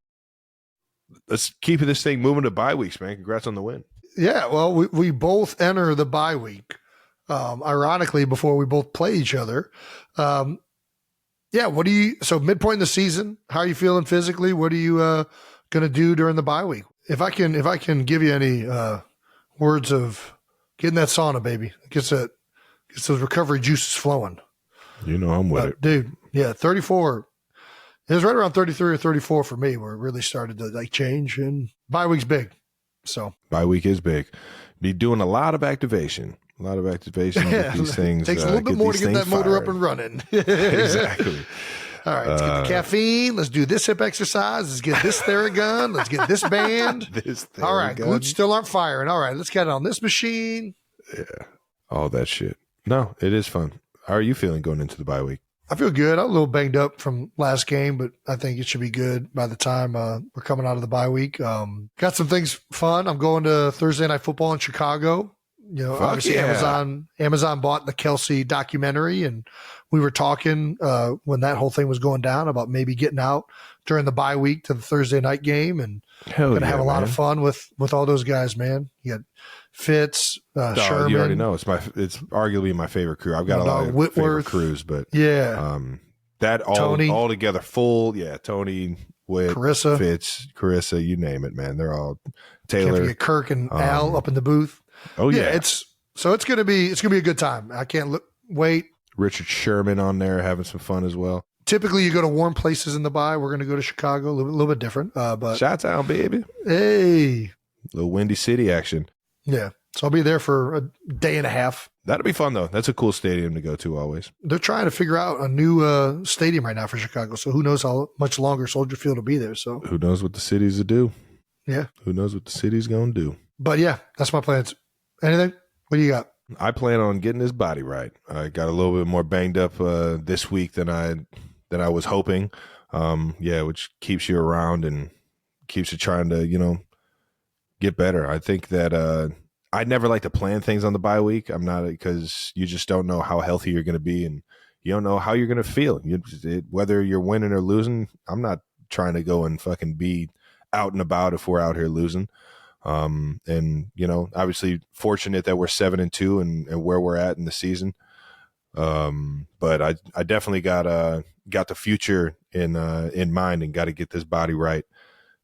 Let's keep this thing moving to bye weeks, man. Congrats on the win. Yeah, well, we both enter the bye week, ironically, before we both play each other. So midpoint in the season, how are you feeling physically? What are you going to do during the bye week? If I can give you any words of getting that sauna, baby, gets those recovery juices flowing. You know I'm with it. Dude, yeah, 34. It was right around 33 or 34 for me where it really started to like change, and bye week's big. So bye week is big. Be doing a lot of activation. Get these things. Takes a little bit more to get that motor up and running. Exactly. All right, let's get the caffeine. Let's do this hip exercise. Let's get this Theragun. Let's get this band. All right, glutes still aren't firing. All right, let's get on this machine. Yeah, all that shit. No, it is fun. How are you feeling going into the bye week? I feel good. I'm a little banged up from last game, but I think it should be good by the time we're coming out of the bye week. Got some things fun. I'm going to Thursday Night Football in Chicago. Obviously Amazon bought the Kelce documentary, and we were talking when that whole thing was going down about maybe getting out during the bye week to the Thursday night game, and going to have a lot of fun with all those guys, man. You got Fitz, Sherman. You already know it's arguably my favorite crew. I've got a lot of favorite crews, but that all together full. Yeah, Tony, Whit, Carissa, Fitz, Carissa, you name it, man. They're all Taylor. Can't forget Kirk and Al up in the booth. Oh yeah, it's gonna be a good time. I can't wait. Richard Sherman on there having some fun as well. Typically, you go to warm places in the bye. We're going to go to Chicago, a little bit different. But shots out, baby. Hey, little Windy City action. Yeah, so I'll be there for a day and a half. That'll be fun though. That's a cool stadium to go to. Always. They're trying to figure out a new stadium right now for Chicago. So who knows how much longer Soldier Field will be there. So who knows what the city's to do? Yeah, who knows what the city's going to do? But yeah, that's my plans. Anything? What do you got? I plan on getting his body right. I got a little bit more banged up this week than I was hoping. Which keeps you around and keeps you trying to, get better. I think that I never like to plan things on the bye week. I'm not, because you just don't know how healthy you're going to be, and you don't know how you're going to feel. Whether you're winning or losing, I'm not trying to go and fucking be out and about if we're out here losing. Obviously fortunate that we're 7-2 and where we're at in the season. But I definitely got the future in mind, and got to get this body right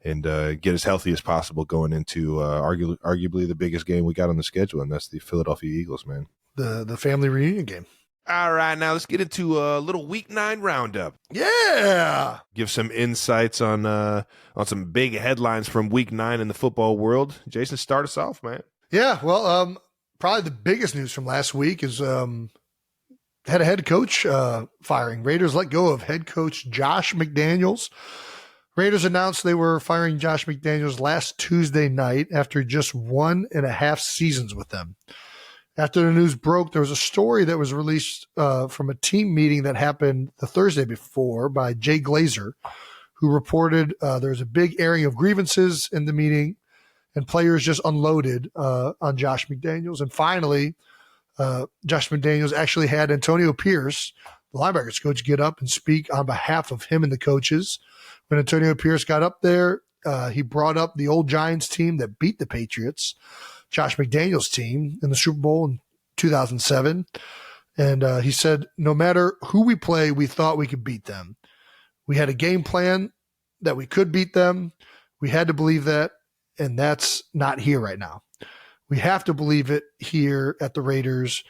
and get as healthy as possible going into arguably the biggest game we got on the schedule, and that's the Philadelphia Eagles, man. The family reunion game. All right, now let's get into a little Week 9 roundup. Yeah, give some insights on some big headlines from Week 9 in the football world. Jason, start us off, man. Yeah, well, probably the biggest news from last week is had a head coach firing. Raiders let go of head coach Josh McDaniels. Raiders announced they were firing Josh McDaniels last Tuesday night after just 1.5 seasons with them. After the news broke, there was a story that was released from a team meeting that happened the Thursday before by Jay Glazer, who reported there was a big airing of grievances in the meeting, and players just unloaded on Josh McDaniels. And finally, Josh McDaniels actually had Antonio Pierce, the linebackers coach, get up and speak on behalf of him and the coaches. When Antonio Pierce got up there, he brought up the old Giants team that beat the Patriots, Josh McDaniels' team, in the Super Bowl in 2007. And he said, no matter who we play, we thought we could beat them. We had a game plan that we could beat them. We had to believe that, and that's not here right now. We have to believe it here at the Raiders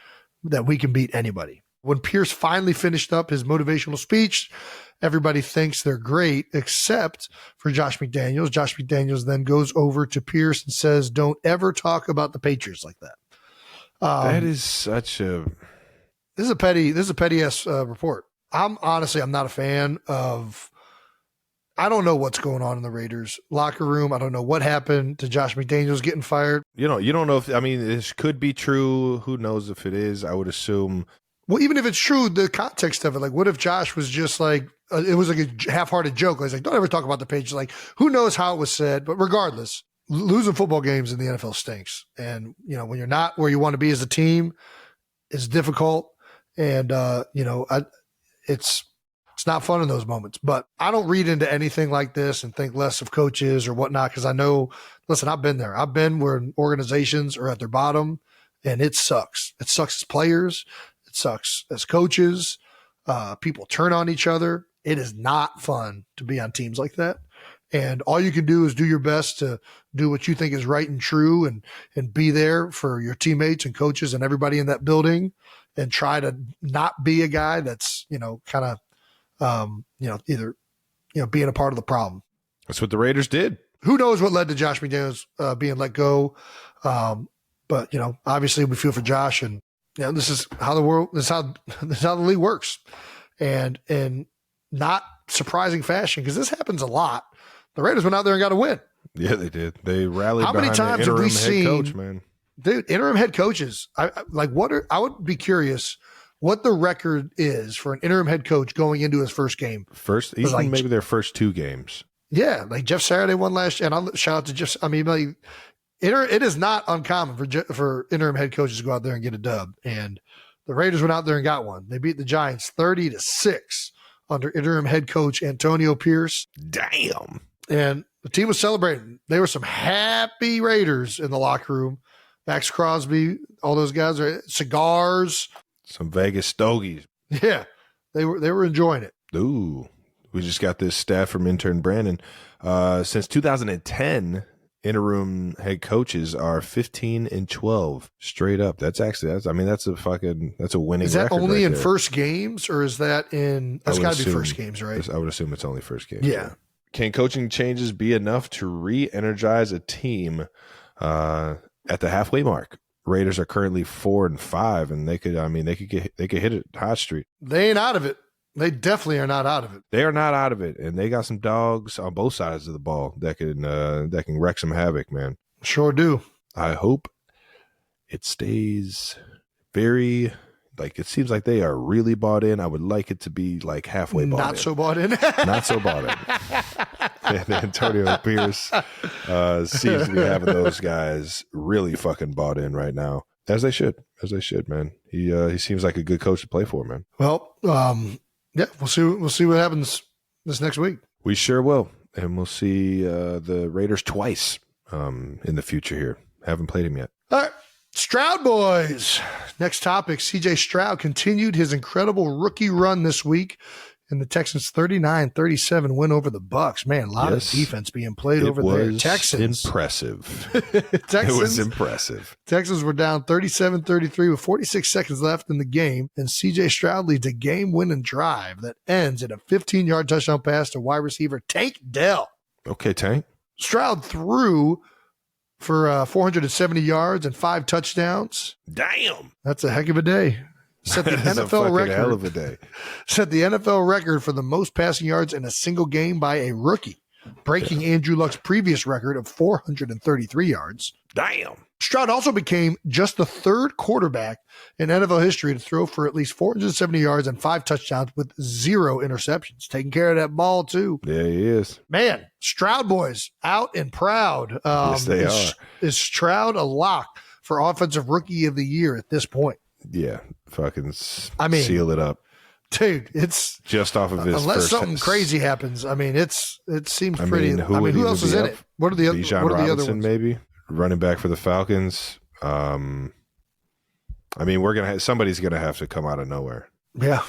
that we can beat anybody. When Pierce finally finished up his motivational speech, everybody thinks they're great except for Josh McDaniels. Josh McDaniels then goes over to Pierce and says, don't ever talk about the Patriots like that. That is such a... This is a petty ass report. I'm not a fan of... I don't know what's going on in the Raiders locker room. I don't know what happened to Josh McDaniels getting fired. You don't know if, this could be true. Who knows if it is? I would assume. Well, even if it's true, the context of it, like, what if Josh was just like, it was like a half-hearted joke. He's like, don't ever talk about the Patriots. Like, who knows how it was said? But regardless, losing football games in the NFL stinks. And, when you're not where you want to be as a team, it's difficult. And, it's not fun in those moments. But I don't read into anything like this and think less of coaches or whatnot, because I know, listen, I've been there. I've been where organizations are at their bottom, and it sucks. It sucks as players. It sucks as coaches. People turn on each other. It is not fun to be on teams like that. And all you can do is do your best to do what you think is right and true, and be there for your teammates and coaches and everybody in that building, and try to not be a guy that's, kind of, either, being a part of the problem. That's what the Raiders did. Who knows what led to Josh McDaniels being let go. But, obviously we feel for Josh, and, this is how the league works. And in not surprising fashion, because this happens a lot, the Raiders went out there and got a win. Yeah, they did. They rallied. How many times have we seen, coach, man? Dude, interim head coaches? I would be curious what the record is for an interim head coach going into his first game. Maybe their first two games. Yeah, like Jeff Saturday won last year, and I'll shout out to Jeff. It is not uncommon for interim head coaches to go out there and get a dub, and the Raiders went out there and got one. They beat the Giants 30-6 under interim head coach Antonio Pierce. Damn. And the team was celebrating. There were some happy Raiders in the locker room. Max Crosby, all those guys are cigars. Some Vegas stogies. Yeah, they were enjoying it. Ooh, we just got this stat from intern Brandon. Since 2010, interim head coaches are 15-12 straight up. That's a winning record. Is that only in there. First games, or is that in? That's got to be first games, right? I would assume it's only first games. Yeah. Can coaching changes be enough to re-energize a team at the halfway mark? Raiders are currently 4-5, and they could hit a hot streak. They ain't out of it. They definitely are not out of it. They are not out of it, and they got some dogs on both sides of the ball that can wreck some havoc, man. Sure do. I hope it stays very. It seems like they are really bought in. I would like it to be halfway bought in. Not so bought in. Not so bought in. And Antonio Pierce seems to be having those guys really fucking bought in right now, as they should, man. He seems like a good coach to play for, man. Well, yeah, we'll see what happens this next week. We sure will, and we'll see the Raiders twice in the future here. Haven't played him yet. All right. Stroud boys. Next topic. CJ Stroud continued his incredible rookie run this week in the Texans 39-37 win over the Bucs. Man, a lot of defense being played over there. Texans. Impressive. It was impressive. Texans were down 37-33 with 46 seconds left in the game, and CJ Stroud leads a game-winning drive that ends in a 15-yard touchdown pass to wide receiver Tank Dell. Okay, Tank. Stroud threw for 470 yards and 5 touchdowns. Damn. That's a heck of a day. Set the NFL record. Hell of a day. Set the NFL record for the most passing yards in a single game by a rookie. breaking Andrew Luck's previous record of 433 yards. Damn. Stroud also became just the third quarterback in NFL history to throw for at least 470 yards and 5 touchdowns with 0 interceptions. Taking care of that ball, too. Yeah, he is. Man, Stroud boys out and proud. Yes, they are. Is Stroud a lock for Offensive Rookie of the Year at this point? Yeah, fucking seal it up. Dude, it's just off of his unless something crazy happens. I mean, it seems I pretty. Mean, who else is in it? What are the other ones? Maybe running back for the Falcons. I mean, somebody's gonna have to come out of nowhere. Yeah,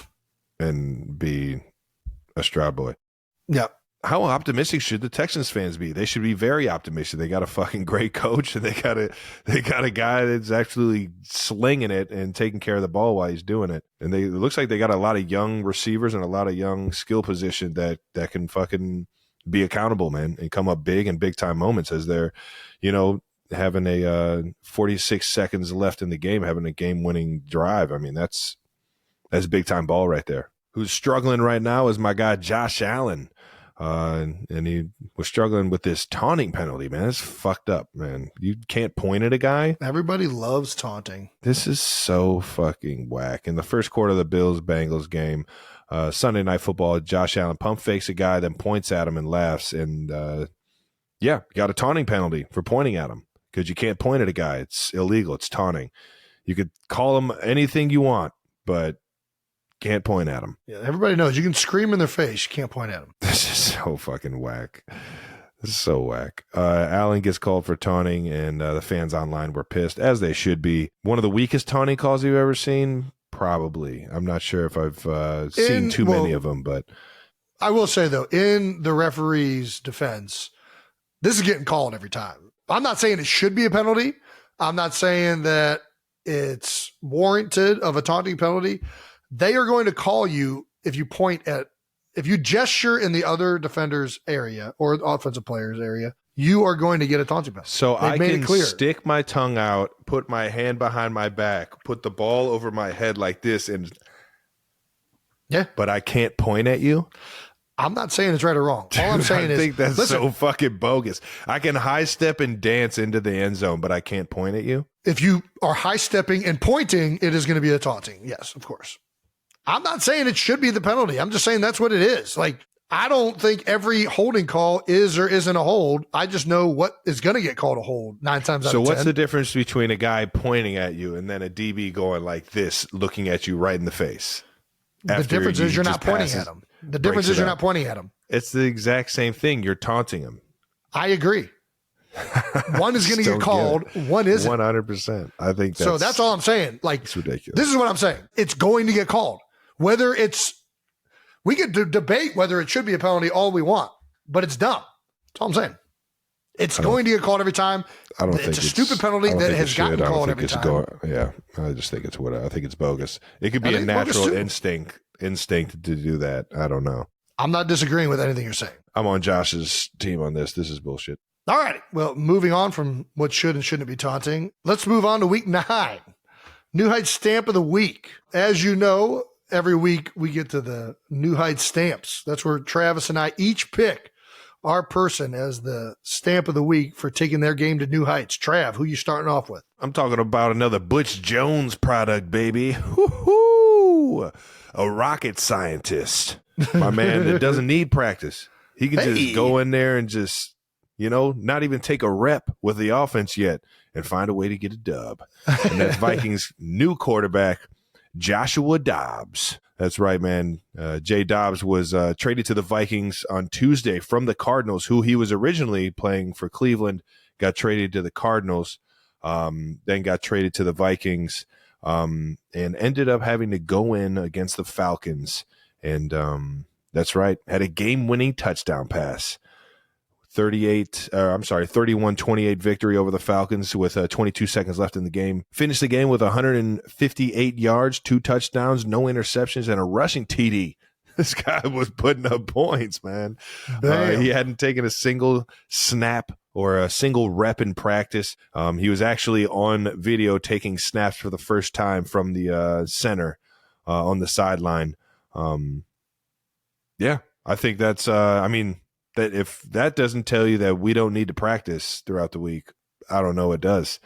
and be a Stroud boy. Yeah. How optimistic should the Texans fans be? They should be very optimistic. They got a fucking great coach, and they got a guy that's actually slinging it and taking care of the ball while he's doing it. And it looks like they got a lot of young receivers and a lot of young skill position that can fucking be accountable, man, and come up big in big time moments as they're, having a 46 seconds left in the game, having a game winning drive. I mean, that's big time ball right there. Who's struggling right now is my guy Josh Allen. And he was struggling with this taunting penalty, man. It's fucked up, man. You can't point at a guy. Everybody loves taunting. This is so fucking whack. In the first quarter of the Bills-Bengals game, Sunday Night Football, Josh Allen pump fakes a guy, then points at him and laughs. And, got a taunting penalty for pointing at him because you can't point at a guy. It's illegal. It's taunting. You could call him anything you want, but can't point at them. Yeah, everybody knows you can scream in their face. You can't point at them. This is so fucking whack. This is so whack. Allen gets called for taunting, and the fans online were pissed, as they should be. One of the weakest taunting calls you've ever seen? Probably. I'm not sure if I've seen too many of them, but I will say, though, in the referee's defense, this is getting called every time. I'm not saying it should be a penalty. I'm not saying that it's warranted of a taunting penalty. They are going to call you if you gesture in the other defender's area or the offensive player's area, you are going to get a taunting penalty. So I can stick my tongue out, put my hand behind my back, put the ball over my head like this, but I can't point at you. I'm not saying it's right or wrong. All I'm saying is, I think that's so fucking bogus. I can high step and dance into the end zone, but I can't point at you. If you are high stepping and pointing, it is going to be a taunting. Yes, of course. I'm not saying it should be the penalty. I'm just saying that's what it is. Like, I don't think every holding call is or isn't a hold. I just know what is going to get called a hold 9 times out of 10. So what's the difference between a guy pointing at you and then a DB going like this, looking at you right in the face? The difference is you're not pointing at him. The difference is you're not pointing at him. It's the exact same thing. You're taunting him. I agree. One is going to get called. One isn't. 100%. I think so. That's all I'm saying. Like, it's ridiculous. This is what I'm saying. It's going to get called. We could debate whether it should be a penalty all we want, but it's dumb. That's all I'm saying. It's going to get called every time. It's a stupid penalty that has gotten called every time. I just think it's I think it's bogus. It could be a natural instinct to do that. I don't know. I'm not disagreeing with anything you're saying. I'm on Josh's team on this. This is bullshit. All right. Well, moving on from what should and shouldn't be taunting, let's move on to week 9. New Heights Stamp of the Week. As you know, every week we get to the New Heights Stamps. That's where Travis and I each pick our person as the Stamp of the Week for taking their game to new heights. Trav, who you starting off with? I'm talking about another Butch Jones product, baby. Woo-hoo! A rocket scientist. My man that doesn't need practice. He can just go in there and just, not even take a rep with the offense yet and find a way to get a dub. And that's Vikings' new quarterback, Joshua Dobbs. That's right, man. Jay Dobbs was traded to the Vikings on Tuesday from the Cardinals, who he was originally playing for Cleveland, got traded to the Cardinals, then got traded to the Vikings, and ended up having to go in against the Falcons. And that's right, had a game-winning touchdown pass. 31-28 victory over the Falcons with 22 seconds left in the game. Finished the game with 158 yards, 2 touchdowns, no interceptions, and a rushing TD. This guy was putting up points, man. He hadn't taken a single snap or a single rep in practice. He was actually on video taking snaps for the first time from the center on the sideline. I think that's, That if that doesn't tell you that we don't need to practice throughout the week, I don't know what does.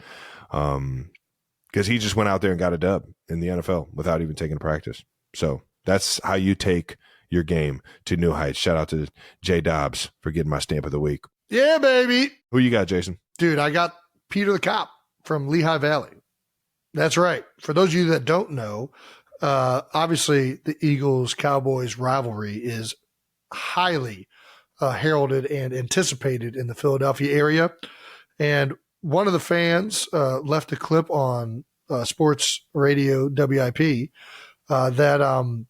Because he just went out there and got a dub in the NFL without even taking practice. So that's how you take your game to new heights. Shout out to Jay Dobbs for getting my stamp of the week. Yeah, baby. Who you got, Jason? Dude, I got Peter the Cop from Lehigh Valley. That's right. For those of you that don't know, obviously the Eagles-Cowboys rivalry is highly heralded and anticipated in the Philadelphia area. And one of the fans left a clip on sports radio WIP that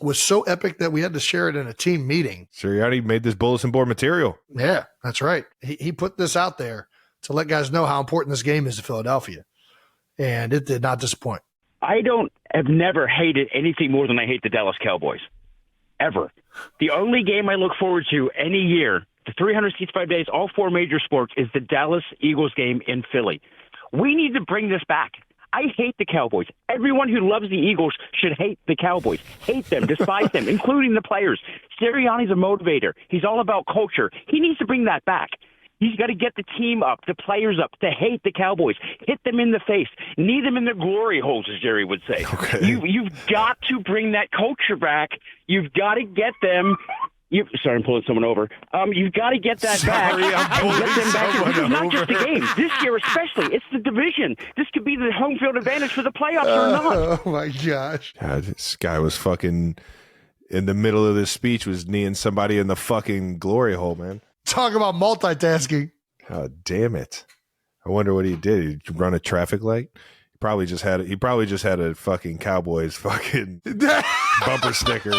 was so epic that we had to share it in a team meeting. Sirianni made this bulletin board material. Yeah, that's right. He put this out there to let guys know how important this game is to Philadelphia. And it did not disappoint. Have never hated anything more than I hate the Dallas Cowboys. Ever. The only game I look forward to any year, the 365 days, all 4 major sports, is the Dallas Eagles game in Philly. We need to bring this back. I hate the Cowboys. Everyone who loves the Eagles should hate the Cowboys. Hate them, despise them, including the players. Sirianni's a motivator. He's all about culture. He needs to bring that back. He's got to get the team up, the players up, to hate the Cowboys, hit them in the face, knee them in their glory holes, as Jerry would say. Okay. You've got to bring that culture back. You've got to get them. Sorry, I'm pulling someone over. You've got to get that back. I'm pulling Get them back. someone This is not over. just a game. This year especially, it's the division. This could be the home field advantage for the playoffs or not. Oh, my gosh. God, this guy was fucking in the middle of this speech was kneeing somebody in the fucking glory hole, man. Talk about multitasking. Oh, damn it. I wonder what he did. He run a traffic light? He probably just had a fucking Cowboys fucking bumper sticker.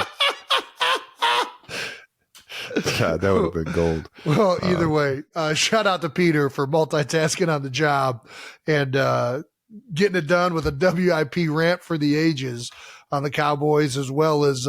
God, that would have been gold. Well, either way, shout out to Peter for multitasking on the job and getting it done with a WIP rant for the ages on the Cowboys, as well as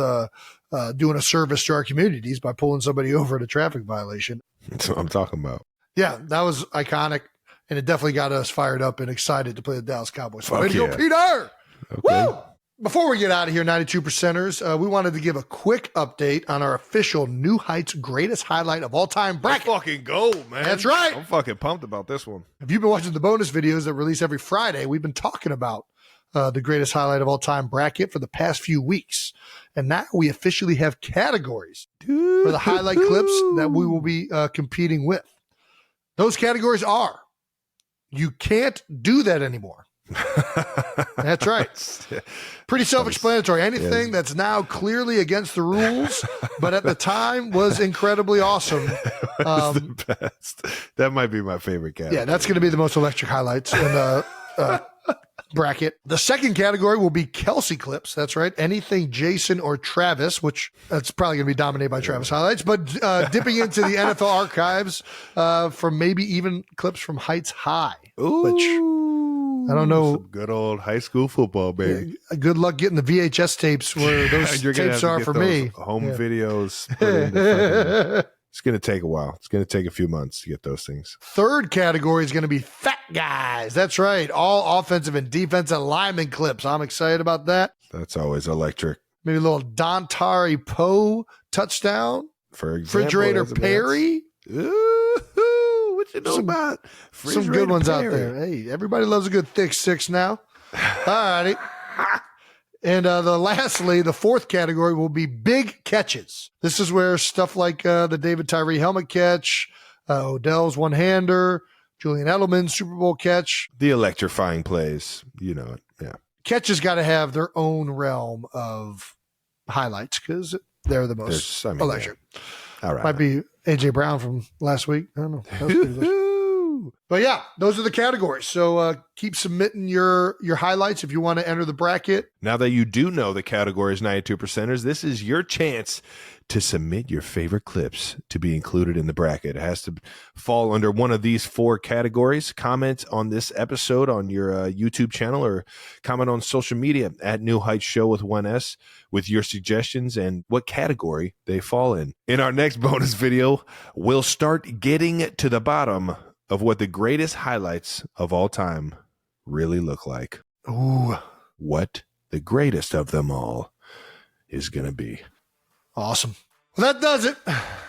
doing a service to our communities by pulling somebody over at a traffic violation. That's what I'm talking about. Yeah, that was iconic, and it definitely got us fired up and excited to play the Dallas Cowboys. Fuck Way to yeah. go, Peter! Okay. Woo! Before we get out of here, 92%ers, we wanted to give a quick update on our official New Heights greatest highlight of all time bracket. Fucking gold, man. That's right. I'm fucking pumped about this one. If you've been watching the bonus videos that release every Friday, we've been talking about the greatest highlight of all time bracket for the past few weeks. And now we officially have categories for the highlight clips that we will be competing with. Those categories are, you can't do that anymore. That's right. Pretty self-explanatory. Anything that's now clearly against the rules, but at the time was incredibly awesome. That's the best. That might be my favorite category. Yeah, that's going to be the most electric highlights in the bracket. The second category will be Kelce clips. That's right. Anything Jason or Travis, which that's probably going to be dominated by Travis highlights, but dipping into the NFL archives for maybe even clips from Heights High, which I don't know. Some good old high school football, baby. Good luck getting the VHS tapes where those You're gonna tapes have to are get for those me. Home Yeah. videos. Put into fucking- it's going to take a while. It's going to take a few months to get those things. Third category is going to be fat guys. That's right. All offensive and defensive lineman clips. I'm excited about that. That's always electric. Maybe a little Dontari Poe touchdown. For example, Refrigerator that's- Perry. Ooh, what you know about Some good ones out there. Hey, everybody loves a good thick six now. All righty. And lastly, the fourth category will be big catches. This is where stuff like the David Tyree helmet catch, Odell's one-hander, Julian Edelman's Super Bowl catch. The electrifying plays. You know it. Yeah. Catches got to have their own realm of highlights because they're the most electric. Yeah. All right. Might be A.J. Brown from last week. I don't know. That was pretty good. But yeah, those are the categories. So keep submitting your highlights if you want to enter the bracket. Now that you do know the categories 92%ers, this is your chance to submit your favorite clips to be included in the bracket. It has to fall under one of these four categories. Comment on this episode on your YouTube channel or comment on social media at New Heights Show with 1S with your suggestions and what category they fall in. In our next bonus video, we'll start getting to the bottom of what the greatest highlights of all time really look like. Ooh, What the greatest of them all is going to be. awesome. Well, that does it.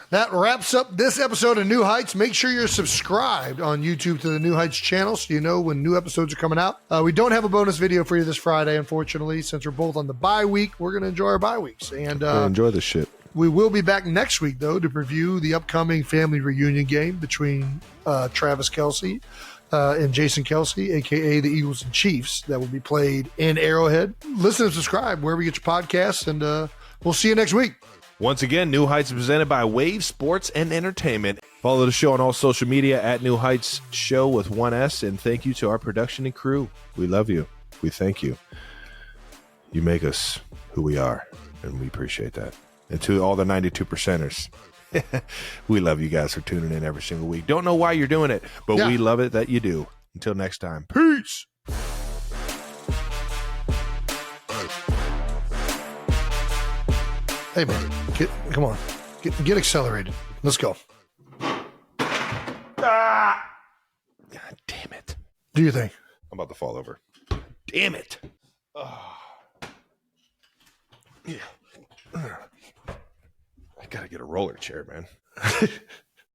That wraps up this episode of New Heights. Make sure you're subscribed on YouTube to the New Heights channel so you know when new episodes are coming out. We don't have a bonus video for you this Friday, unfortunately, since we're both on the bye week. We're going to enjoy our bye weeks. And enjoy this shit. We will be back next week, though, to preview the upcoming family reunion game between Travis Kelce and Jason Kelce, a.k.a. the Eagles and Chiefs, that will be played in Arrowhead. Listen and subscribe wherever you get your podcasts, and we'll see you next week. Once again, New Heights is presented by Wave Sports and Entertainment. Follow the show on all social media at New Heights Show with 1S, and thank you to our production and crew. We love you. We thank you. You make us who we are, and we appreciate that. And to all the 92%ers, we love you guys for tuning in every single week. Don't know why you're doing it, but we love it that you do. Until next time, peace. Hey, man, come on. Get accelerated. Let's go. God damn it. Do your thing. I'm about to fall over. Damn it. Oh. Yeah. I got to get a roller chair, man.